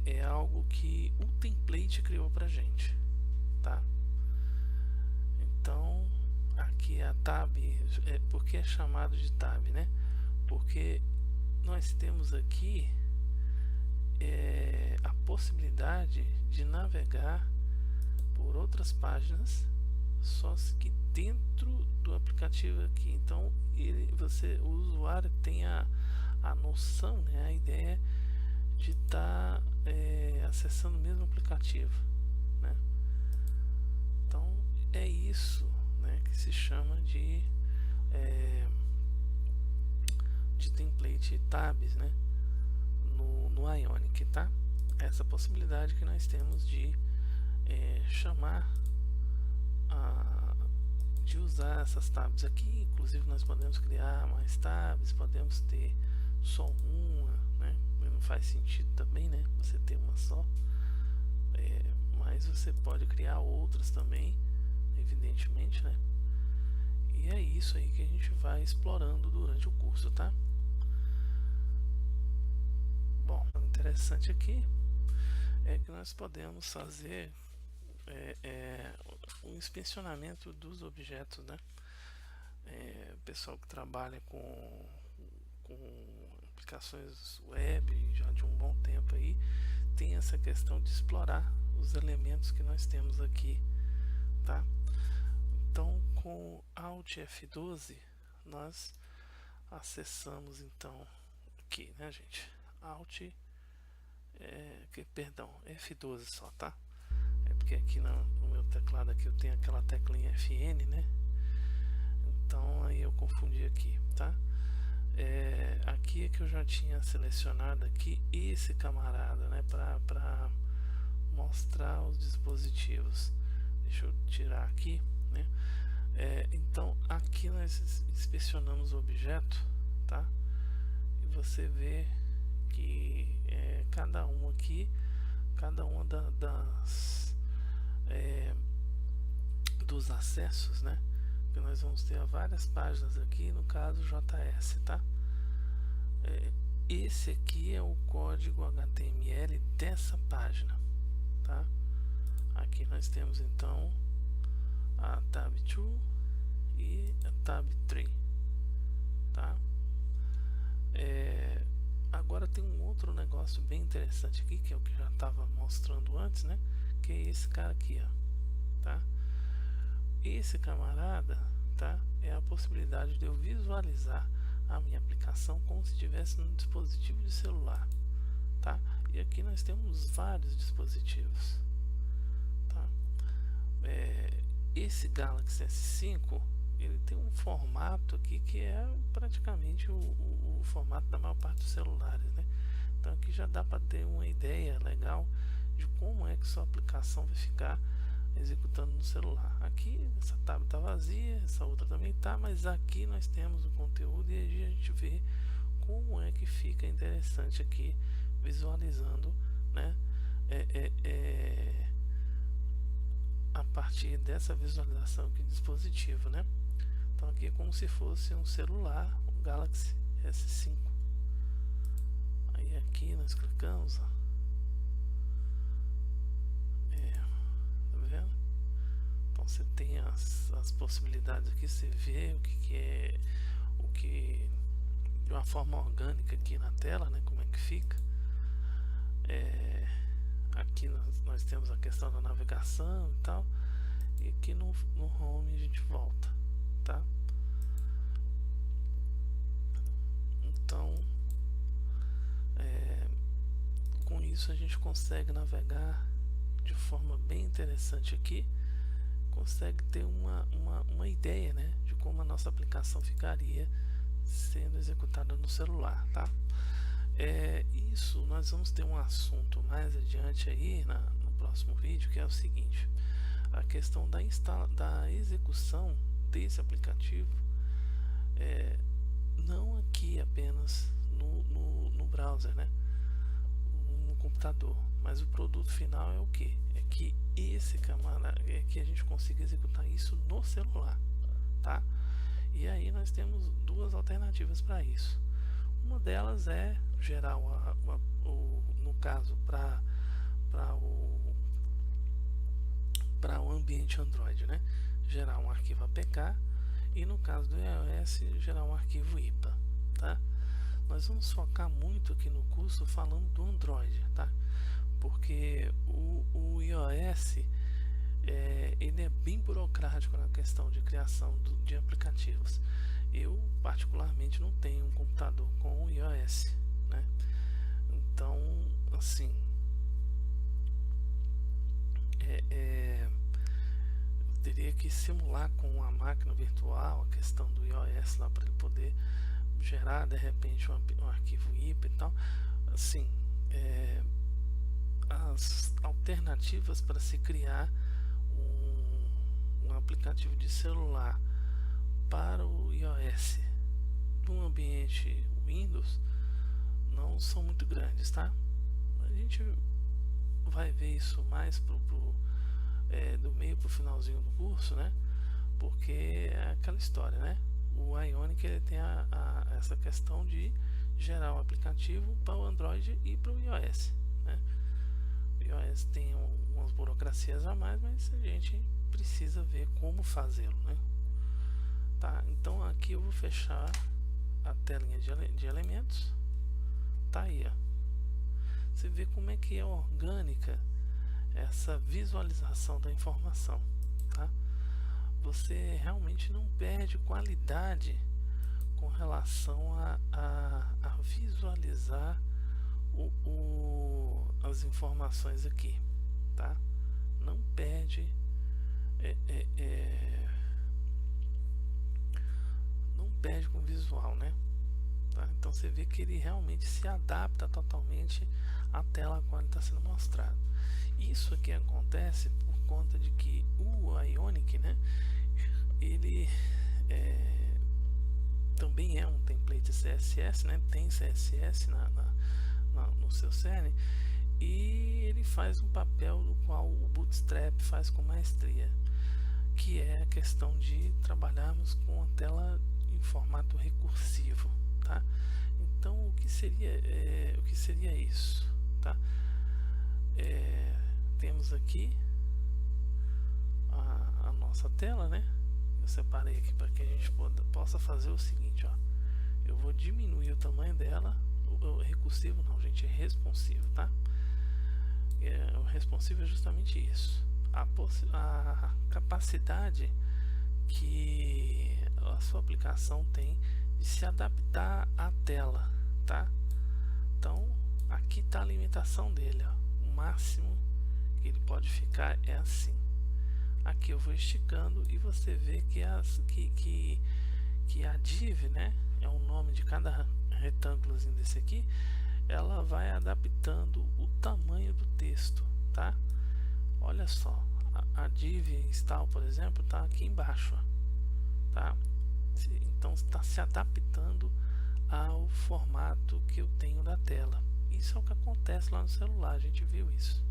é algo que o template criou pra gente, tá? Então aqui a tab, porque é chamado de tab, né? Porque nós temos aqui a possibilidade de navegar por outras páginas, só que dentro do aplicativo aqui. Então o usuário tem a noção, né, a ideia de estar acessando o mesmo aplicativo, né? Então é isso, né, que se chama de template tabs, né, no Ionic, tá? Essa possibilidade que nós temos de chamar de usar essas tabs aqui. Inclusive nós podemos criar mais tabs, podemos ter só uma, né? Não faz sentido também, né, você ter uma só, mas você pode criar outras também, evidentemente, né? E é isso aí que a gente vai explorando durante o curso, tá? Bom, o interessante aqui é que nós podemos fazer um inspecionamento dos objetos, né? O pessoal que trabalha com aplicações web já de um bom tempo aí tem essa questão de explorar os elementos que nós temos aqui, tá? Então com Alt F12 nós acessamos então aqui, né, gente? Alt perdão, F12 só, tá? É porque aqui no meu teclado aqui eu tenho aquela teclinha FN, né? Então aí eu confundi aqui, tá? Aqui é que eu já tinha selecionado aqui esse camarada, né? Para mostrar os dispositivos. Deixa eu tirar aqui, né? Então aqui nós inspecionamos o objeto, tá? E você vê que cada um aqui, cada uma dos acessos, né? Que nós vamos ter várias páginas aqui, no caso JS, tá? Esse aqui é o código HTML dessa página, tá? Aqui nós temos então a tab 2 e a tab 3, tá? Agora tem um outro negócio bem interessante aqui, que é o que eu já estava mostrando antes, né? Que é esse cara aqui, ó, tá? Esse camarada, tá? É a possibilidade de eu visualizar a minha aplicação como se estivesse num dispositivo de celular, tá? E aqui nós temos vários dispositivos, tá? Esse Galaxy S5 ele tem um formato aqui que é praticamente o formato da maior parte dos celulares, né? Então aqui já dá para ter uma ideia legal de como é que sua aplicação vai ficar executando no celular. Aqui essa tab está vazia, essa outra também está, mas aqui nós temos o conteúdo e aí a gente vê como é que fica interessante aqui visualizando, né? partir dessa visualização aqui do dispositivo, né? Então aqui é como se fosse um celular, o Galaxy S5. Aí aqui nós clicamos, ó. Tá vendo? Então você tem as possibilidades aqui, você vê o que é, o que de uma forma orgânica aqui na tela, né? Como é que fica. Aqui nós temos a questão da navegação e tal, e aqui no home a gente volta, tá? Então com isso a gente consegue navegar de forma bem interessante aqui, consegue ter uma ideia, né, de como a nossa aplicação ficaria sendo executada no celular, tá? Isso nós vamos ter um assunto mais adiante aí no próximo vídeo, que é o seguinte: a questão da execução desse aplicativo, não aqui apenas no browser, né, no computador, mas o produto final é o que? É que que a gente consiga executar isso no celular, tá? E aí nós temos duas alternativas para isso. Uma delas é gerar no caso para o ambiente Android, né, gerar um arquivo APK, e no caso do iOS gerar um arquivo IPA, tá? Nós vamos focar muito aqui no curso falando do Android, tá? Porque o iOS ele é bem burocrático na questão de criação de aplicativos. Eu particularmente não tenho um computador com o iOS, né? Então, assim, eu teria que simular com a máquina virtual a questão do iOS lá para ele poder gerar de repente um arquivo IPA e tal. Assim, as alternativas para se criar um aplicativo de celular para o iOS no ambiente Windows não são muito grandes, tá? A gente vai ver isso mais do meio para o finalzinho do curso, né? Porque é aquela história, né? O Ionic ele tem essa questão de gerar um aplicativo para o Android e para o iOS, né? O iOS tem umas burocracias a mais, mas a gente precisa ver como fazê-lo, né? Tá, então aqui eu vou fechar a telinha de elementos. Tá aí, ó. Você vê como é que é orgânica essa visualização da informação, tá? Você realmente não perde qualidade com relação a visualizar as informações aqui, tá? Não perde não perde com o visual, né? Tá? Então você vê que ele realmente se adapta totalmente à tela a qual está sendo mostrado. Isso aqui acontece por conta de que o Ionic, né, ele também é um template CSS, né, tem CSS no seu cerne, e ele faz um papel do qual o Bootstrap faz com maestria, que é a questão de trabalharmos com a tela em formato recursivo, tá? Então o que seria isso, tá? Temos aqui a nossa tela, né? Eu separei aqui para que a gente possa fazer o seguinte, ó. Eu vou diminuir o tamanho dela. O recursivo não, gente, é responsivo, tá? O responsivo é justamente isso, a capacidade que a sua aplicação tem de se adaptar à tela, tá? Então aqui está a limitação dele, ó. O máximo que ele pode ficar é assim. Aqui eu vou esticando e você vê que a div, né, é o nome de cada retângulozinho desse aqui, ela vai adaptando o tamanho do texto, tá? Olha só, a div install, por exemplo, tá aqui embaixo, ó, tá? Então está se adaptando ao formato que eu tenho da tela. Isso é o que acontece lá no celular, a gente viu isso,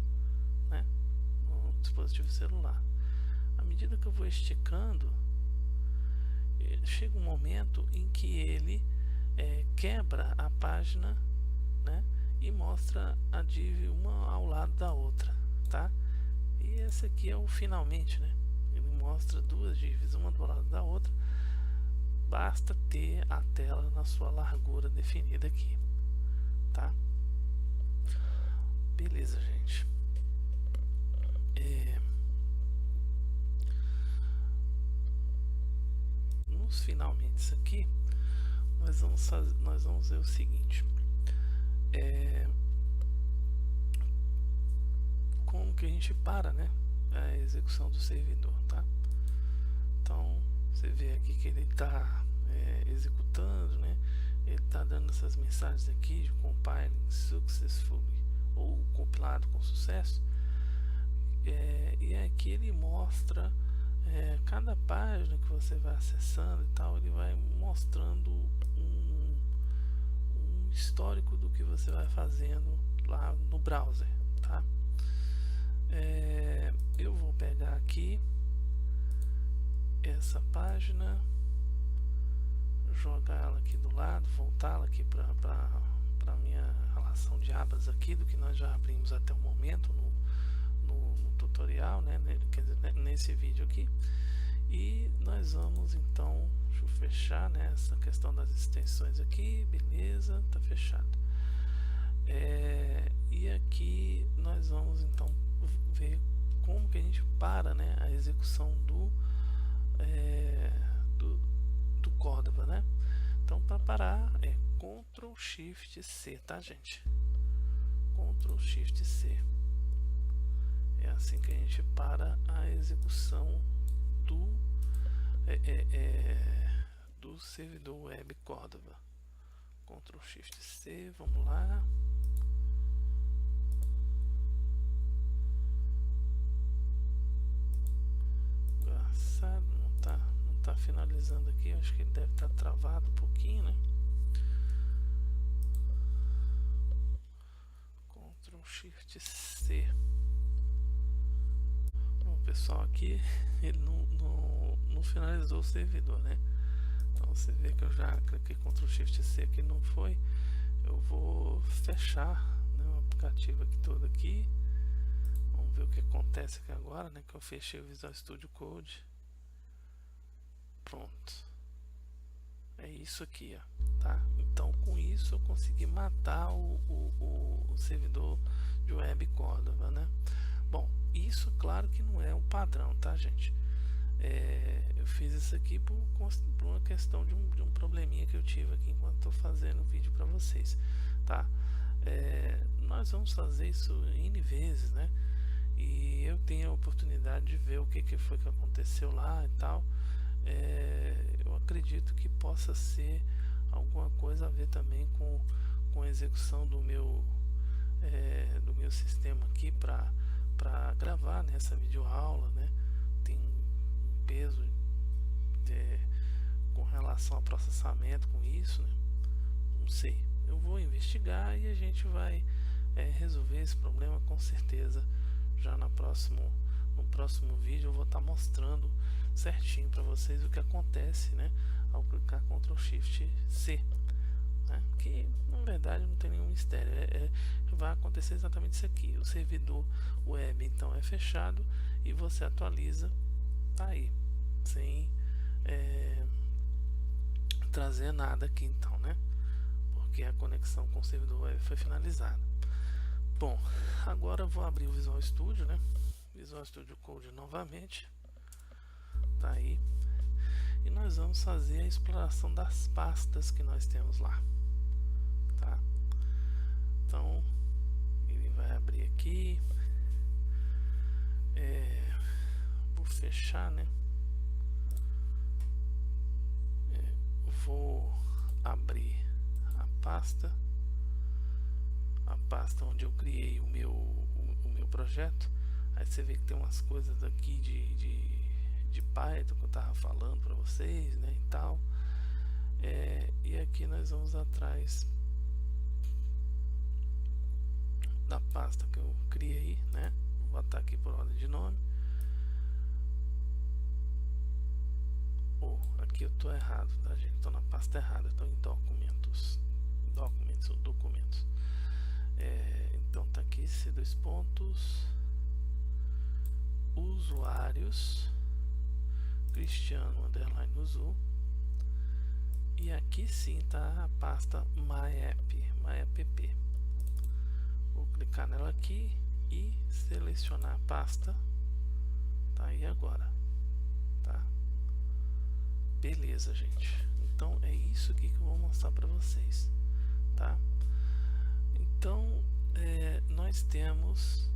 né? No dispositivo celular. A medida que eu vou esticando, chega um momento em que ele quebra a página, né, e mostra a div uma ao lado da outra, tá? E esse aqui é o finalmente, né? Ele mostra duas divs uma do lado da outra. Basta ter a tela na sua largura definida aqui, tá? Beleza, gente. Nos finalmente aqui, nós vamos ver o seguinte: como que a gente para, né, a execução do servidor, tá? Então você vê aqui que ele está executando, né? Ele está dando essas mensagens aqui de compiling successfully ou compilado com sucesso, e aqui ele mostra cada página que você vai acessando e tal, ele vai mostrando um histórico do que você vai fazendo lá no browser, tá? Eu vou pegar aqui essa página, jogar ela aqui do lado, voltá-la aqui para a minha relação de abas aqui do que nós já abrimos até o momento no tutorial, né? Quer dizer, nesse vídeo aqui. E nós vamos então, deixa eu fechar, né, essa questão das extensões aqui, beleza, tá fechado. E aqui nós vamos então ver como que a gente para, né, a execução do Cordova, né? Então, para parar é Ctrl Shift C, tá, gente? Ctrl Shift C. É assim que a gente para a execução do servidor web Cordova. Ctrl Shift C, vamos lá. Engraçado, não tá finalizando aqui, acho que ele deve estar travado um pouquinho, né? Ctrl Shift C. Bom, pessoal, aqui ele não finalizou o servidor, né? Então você vê que eu já cliquei Ctrl Shift C aqui, não foi. Eu vou fechar, né, o aplicativo aqui todo aqui. Vamos ver o que acontece aqui agora, né? Que eu fechei o Visual Studio Code. Pronto. É isso aqui, ó, tá? Então com isso eu consegui matar o servidor de web Cordova, né? Bom, isso claro que não é um padrão, tá, gente? Eu fiz isso aqui por uma questão de um probleminha que eu tive aqui enquanto estou fazendo o vídeo para vocês, tá? Nós vamos fazer isso N vezes, né? E eu tenho a oportunidade de ver o que foi que aconteceu lá e tal. Eu acredito que possa ser alguma coisa a ver também com a execução do meu sistema aqui para gravar nessa videoaula, né? Tem um peso com relação ao processamento com isso, né? Não sei, eu vou investigar e a gente vai resolver esse problema com certeza. Já no próximo vídeo eu vou estar mostrando certinho para vocês o que acontece, né, ao clicar Ctrl Shift C, né, que na verdade não tem nenhum mistério, vai acontecer exatamente isso aqui. O servidor web então é fechado e você atualiza, tá aí, sem trazer nada aqui então, né, porque a conexão com o servidor web foi finalizada. Bom, agora eu vou abrir o Visual Studio, né? Visual Studio Code novamente, tá aí, e nós vamos fazer a exploração das pastas que nós temos lá, tá? Então ele vai abrir aqui, vou fechar, né? Vou abrir a pasta onde eu criei o meu projeto. Aí você vê que tem umas coisas aqui de Python que eu tava falando para vocês, né, e tal. E aqui nós vamos atrás da pasta que eu criei, né? Vou botar aqui por ordem de nome. Aqui eu estou errado, tá, gente? Estou na pasta errada, estou em documentos. Documentos. Então tá aqui, C2 pontos, usuários, Cristiano underline Uzu. E aqui sim tá a pasta MyApp. Vou clicar nela aqui e selecionar a pasta. Tá aí agora, tá? Beleza, gente. Então é isso aqui que eu vou mostrar para vocês, tá? Então nós temos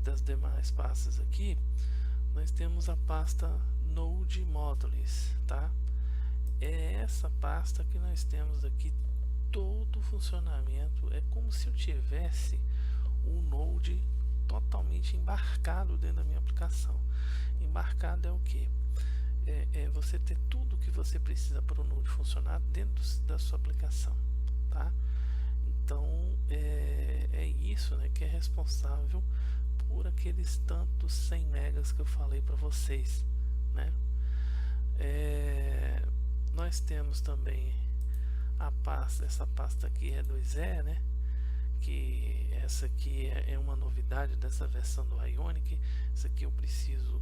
das demais pastas aqui, nós temos a pasta Node Modules, tá? É essa pasta que nós temos aqui todo o funcionamento. É como se eu tivesse um Node totalmente embarcado dentro da minha aplicação. Embarcado é o que? É você ter tudo que você precisa para o Node funcionar dentro da sua aplicação, tá? Então é isso, né, que é responsável por aqueles tantos 100 megas que eu falei para vocês, né? Nós temos também essa pasta aqui é 2E, né? Que essa aqui é uma novidade dessa versão do Ionic. Isso aqui eu preciso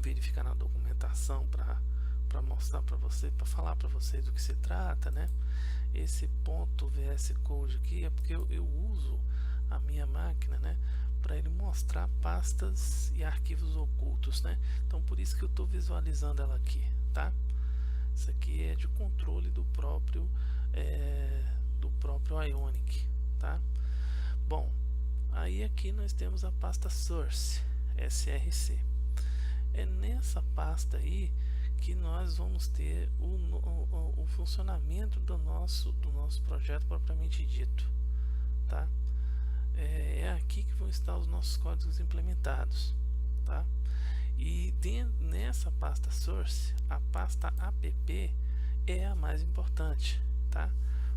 verificar na documentação para mostrar para você, para falar para vocês do que se trata, né? Esse ponto VS Code aqui é porque eu uso a minha máquina, né, para ele mostrar pastas e arquivos ocultos, né? Então por isso que eu estou visualizando ela aqui, tá? Isso aqui é de controle do próprio Ionic, tá? Bom, aí aqui nós temos a pasta Source, SRC. É nessa pasta aí que nós vamos ter o funcionamento do nosso projeto propriamente dito, tá? É aqui que vão estar os nossos códigos implementados, tá? E nessa pasta Source, a pasta app é a mais importante, tá?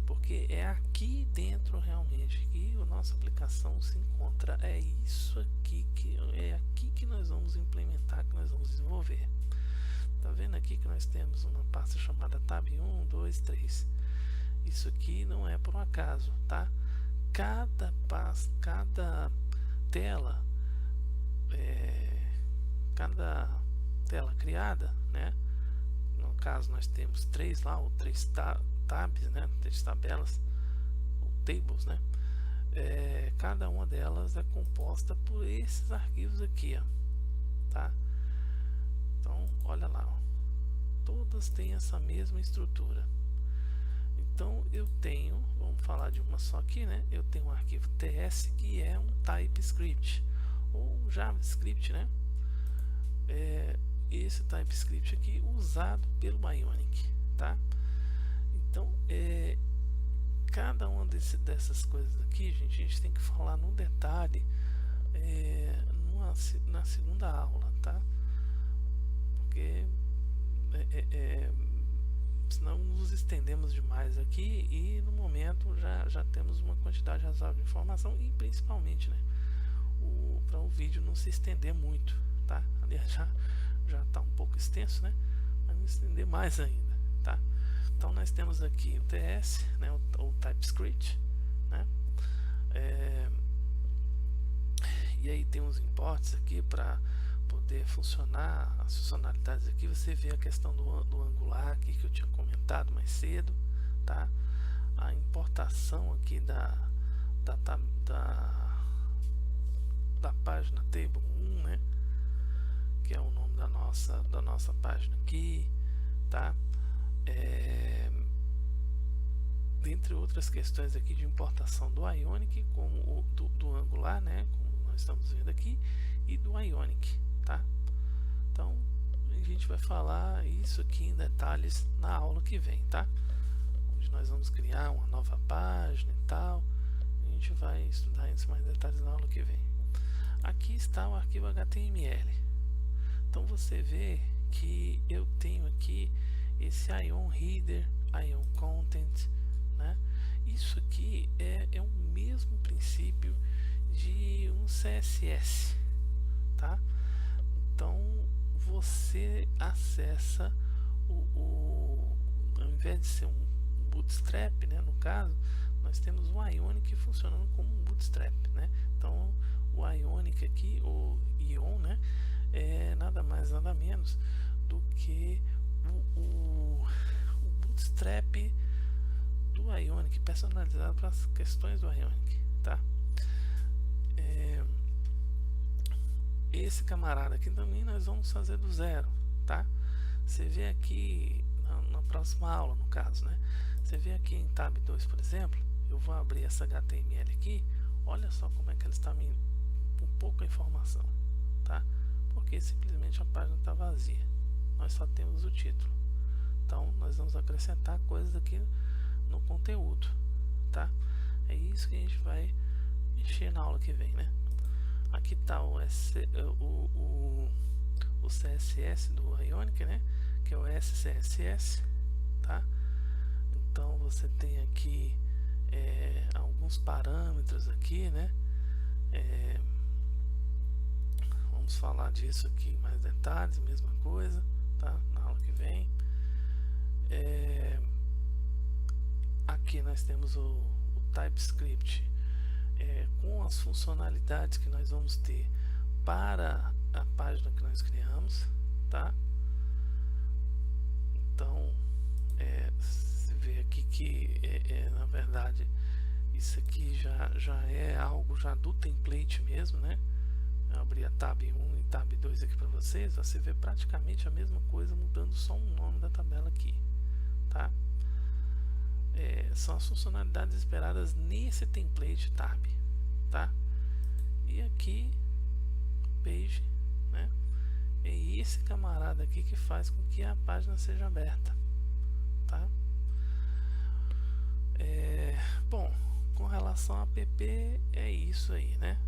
Porque é aqui dentro realmente que a nossa aplicação se encontra. É isso aqui que nós vamos implementar, que nós vamos desenvolver. Tá vendo aqui que nós temos uma pasta chamada tab 1, 2, 3. Isso aqui não é por um acaso, tá? Cada tela, cada tela criada, né? No caso nós temos 3 lá, ou 3 tabs, né? 3 tabelas, ou tables, né? Cada uma delas é composta por esses arquivos aqui, ó, tá? Então, olha lá, ó. Todas têm essa mesma estrutura. Então, eu tenho, vamos falar de uma só aqui, né? Eu tenho um arquivo TS que é um TypeScript ou JavaScript, né? Esse TypeScript aqui usado pelo Ionic, tá? Então, cada uma dessas coisas aqui, gente, a gente tem que falar no detalhe na segunda aula, tá? Porque senão nos estendemos demais aqui e no momento já temos uma quantidade razoável de informação e principalmente, né, para o vídeo não se estender muito, tá? Aliás, já está um pouco extenso, né? Mas não estender mais ainda, tá? Então nós temos aqui o TS, né, o TypeScript, né? E aí tem uns imports aqui para poder funcionar as funcionalidades aqui. Você vê a questão do Angular aqui que eu tinha comentado mais cedo, tá? A importação aqui da página table 1, né, que é o nome da nossa página aqui, tá? Dentre outras questões aqui de importação do Ionic, como do Angular, né, como nós estamos vendo aqui, e do Ionic, tá? Então a gente vai falar isso aqui em detalhes na aula que vem, tá? Onde nós vamos criar uma nova página e tal. A gente vai estudar isso mais detalhes na aula que vem. Aqui está o arquivo HTML. Então você vê que eu tenho aqui esse Ion Header, Ion Content, né? Isso aqui é o mesmo princípio de um CSS, tá? Então você acessa ao invés de ser um Bootstrap, né, no caso, nós temos o Ionic funcionando como um Bootstrap, né? Então o Ionic aqui, o Ion, né, é nada mais nada menos do que o Bootstrap do Ionic, personalizado para as questões do Ionic, tá? Esse camarada aqui também nós vamos fazer do zero, tá? Você vê aqui na próxima aula, no caso, né? Você vê aqui em tab 2, por exemplo, eu vou abrir essa HTML aqui. Olha só como é que ele está com pouca informação, tá? Porque simplesmente a página está vazia. Nós só temos o título. Então nós vamos acrescentar coisas aqui no conteúdo, tá? É isso que a gente vai mexer na aula que vem, né? Aqui está o CSS do Ionic, né? Que é o SCSS, tá? Então você tem aqui alguns parâmetros aqui, né? Vamos falar disso aqui em mais detalhes, mesma coisa, tá? Na aula que vem. Aqui nós temos o TypeScript com as funcionalidades que nós vamos ter para a página que nós criamos, tá? Então você vê aqui que na verdade isso aqui já é algo já do template mesmo, né? Eu abri a tab 1 e tab 2 aqui para vocês, você vê praticamente a mesma coisa, mudando só um nome da tabela aqui, tá? São as funcionalidades esperadas nesse template tab, tá? E aqui page, né? É esse camarada aqui que faz com que a página seja aberta, tá? Bom, com relação a app é isso aí, né?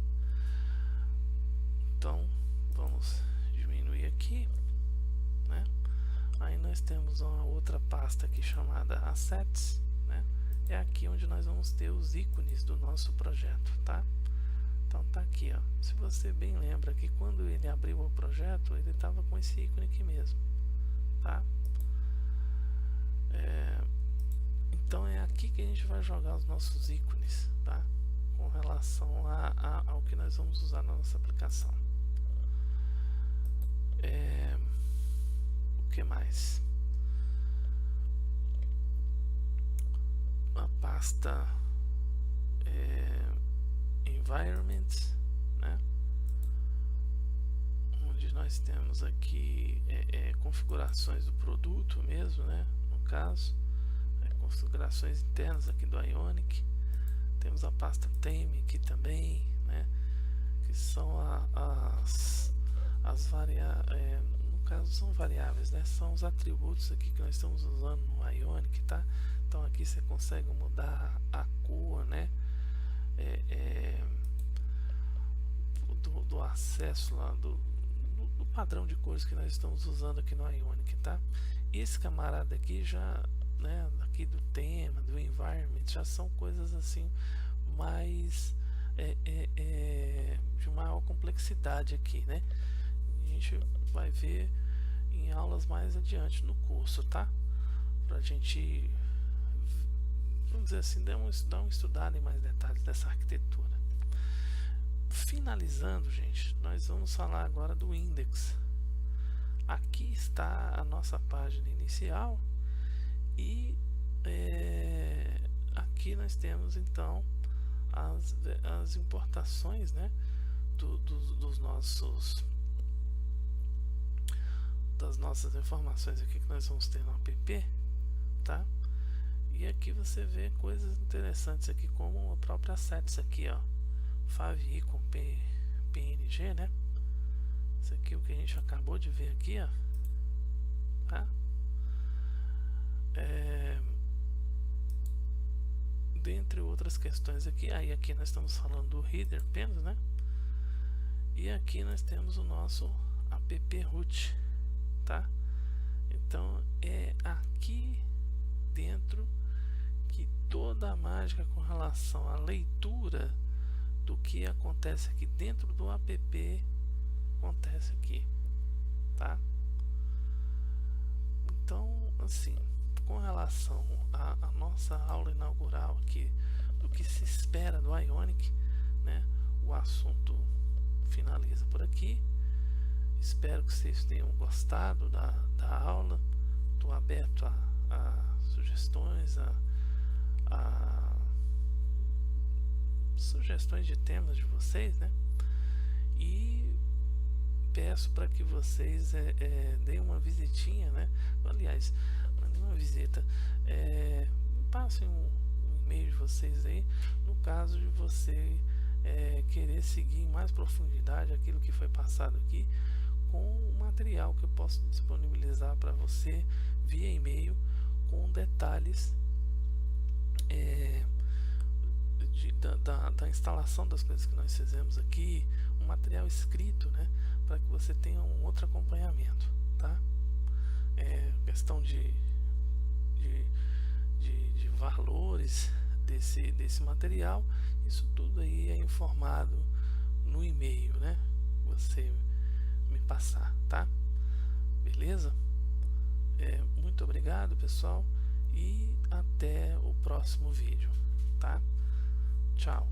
Então vamos diminuir aqui, né? Aí nós temos uma outra pasta aqui chamada Assets, né? É aqui onde nós vamos ter os ícones do nosso projeto, tá? Então tá aqui, ó. Se você bem lembra que quando ele abriu o projeto, ele estava com esse ícone aqui mesmo, tá? Então é aqui que a gente vai jogar os nossos ícones, tá? Com relação ao que nós vamos usar na nossa aplicação. O que mais? A pasta Environment, né? Onde nós temos aqui configurações do produto mesmo, né? No caso, configurações internas aqui do Ionic. Temos a pasta Theme aqui também, né? Que são as variáveis, no caso são variáveis, né? São os atributos aqui que nós estamos usando no Ionic, tá? Então aqui você consegue mudar a cor, né? Do acesso lá do padrão de cores que nós estamos usando aqui no Ionic, tá? Esse camarada aqui já, né, aqui do tema, do environment, já são coisas assim mais de maior complexidade aqui, né? A gente vai ver em aulas mais adiante no curso, tá? Pra gente, vamos dizer assim, dar uma estudada em mais detalhes dessa arquitetura. Finalizando, gente, nós vamos falar agora do index. Aqui está a nossa página inicial e aqui nós temos então as importações, né, das nossas informações aqui que nós vamos ter no app, tá? E aqui você vê coisas interessantes aqui, como a própria assets aqui, ó, favicon com PNG, né? Isso aqui é o que a gente acabou de ver aqui, ó, tá? Dentre outras questões aqui, aí aqui nós estamos falando do header apenas, né? E aqui nós temos o nosso app root, tá? Então é aqui dentro que toda a mágica com relação à leitura do que acontece aqui dentro do app acontece aqui, tá? Então, assim, com relação à nossa aula inaugural aqui, do que se espera do Ionic, né, o assunto finaliza por aqui. Espero que vocês tenham gostado da aula. Estou aberto a sugestões, a sugestões de temas de vocês, né? E peço para que vocês deem uma visitinha, né? Aliás, não é uma visita, passem um e-mail de vocês aí, no caso de você querer seguir em mais profundidade aquilo que foi passado aqui, com o material que eu posso disponibilizar para você via e-mail, com detalhes da instalação das coisas que nós fizemos aqui, um material escrito, né, para que você tenha um outro acompanhamento, tá? Questão de valores desse material, isso tudo aí é informado no e-mail, né? Você me passar, tá? Beleza? Muito obrigado, pessoal, e até o próximo vídeo, tá? Tchau.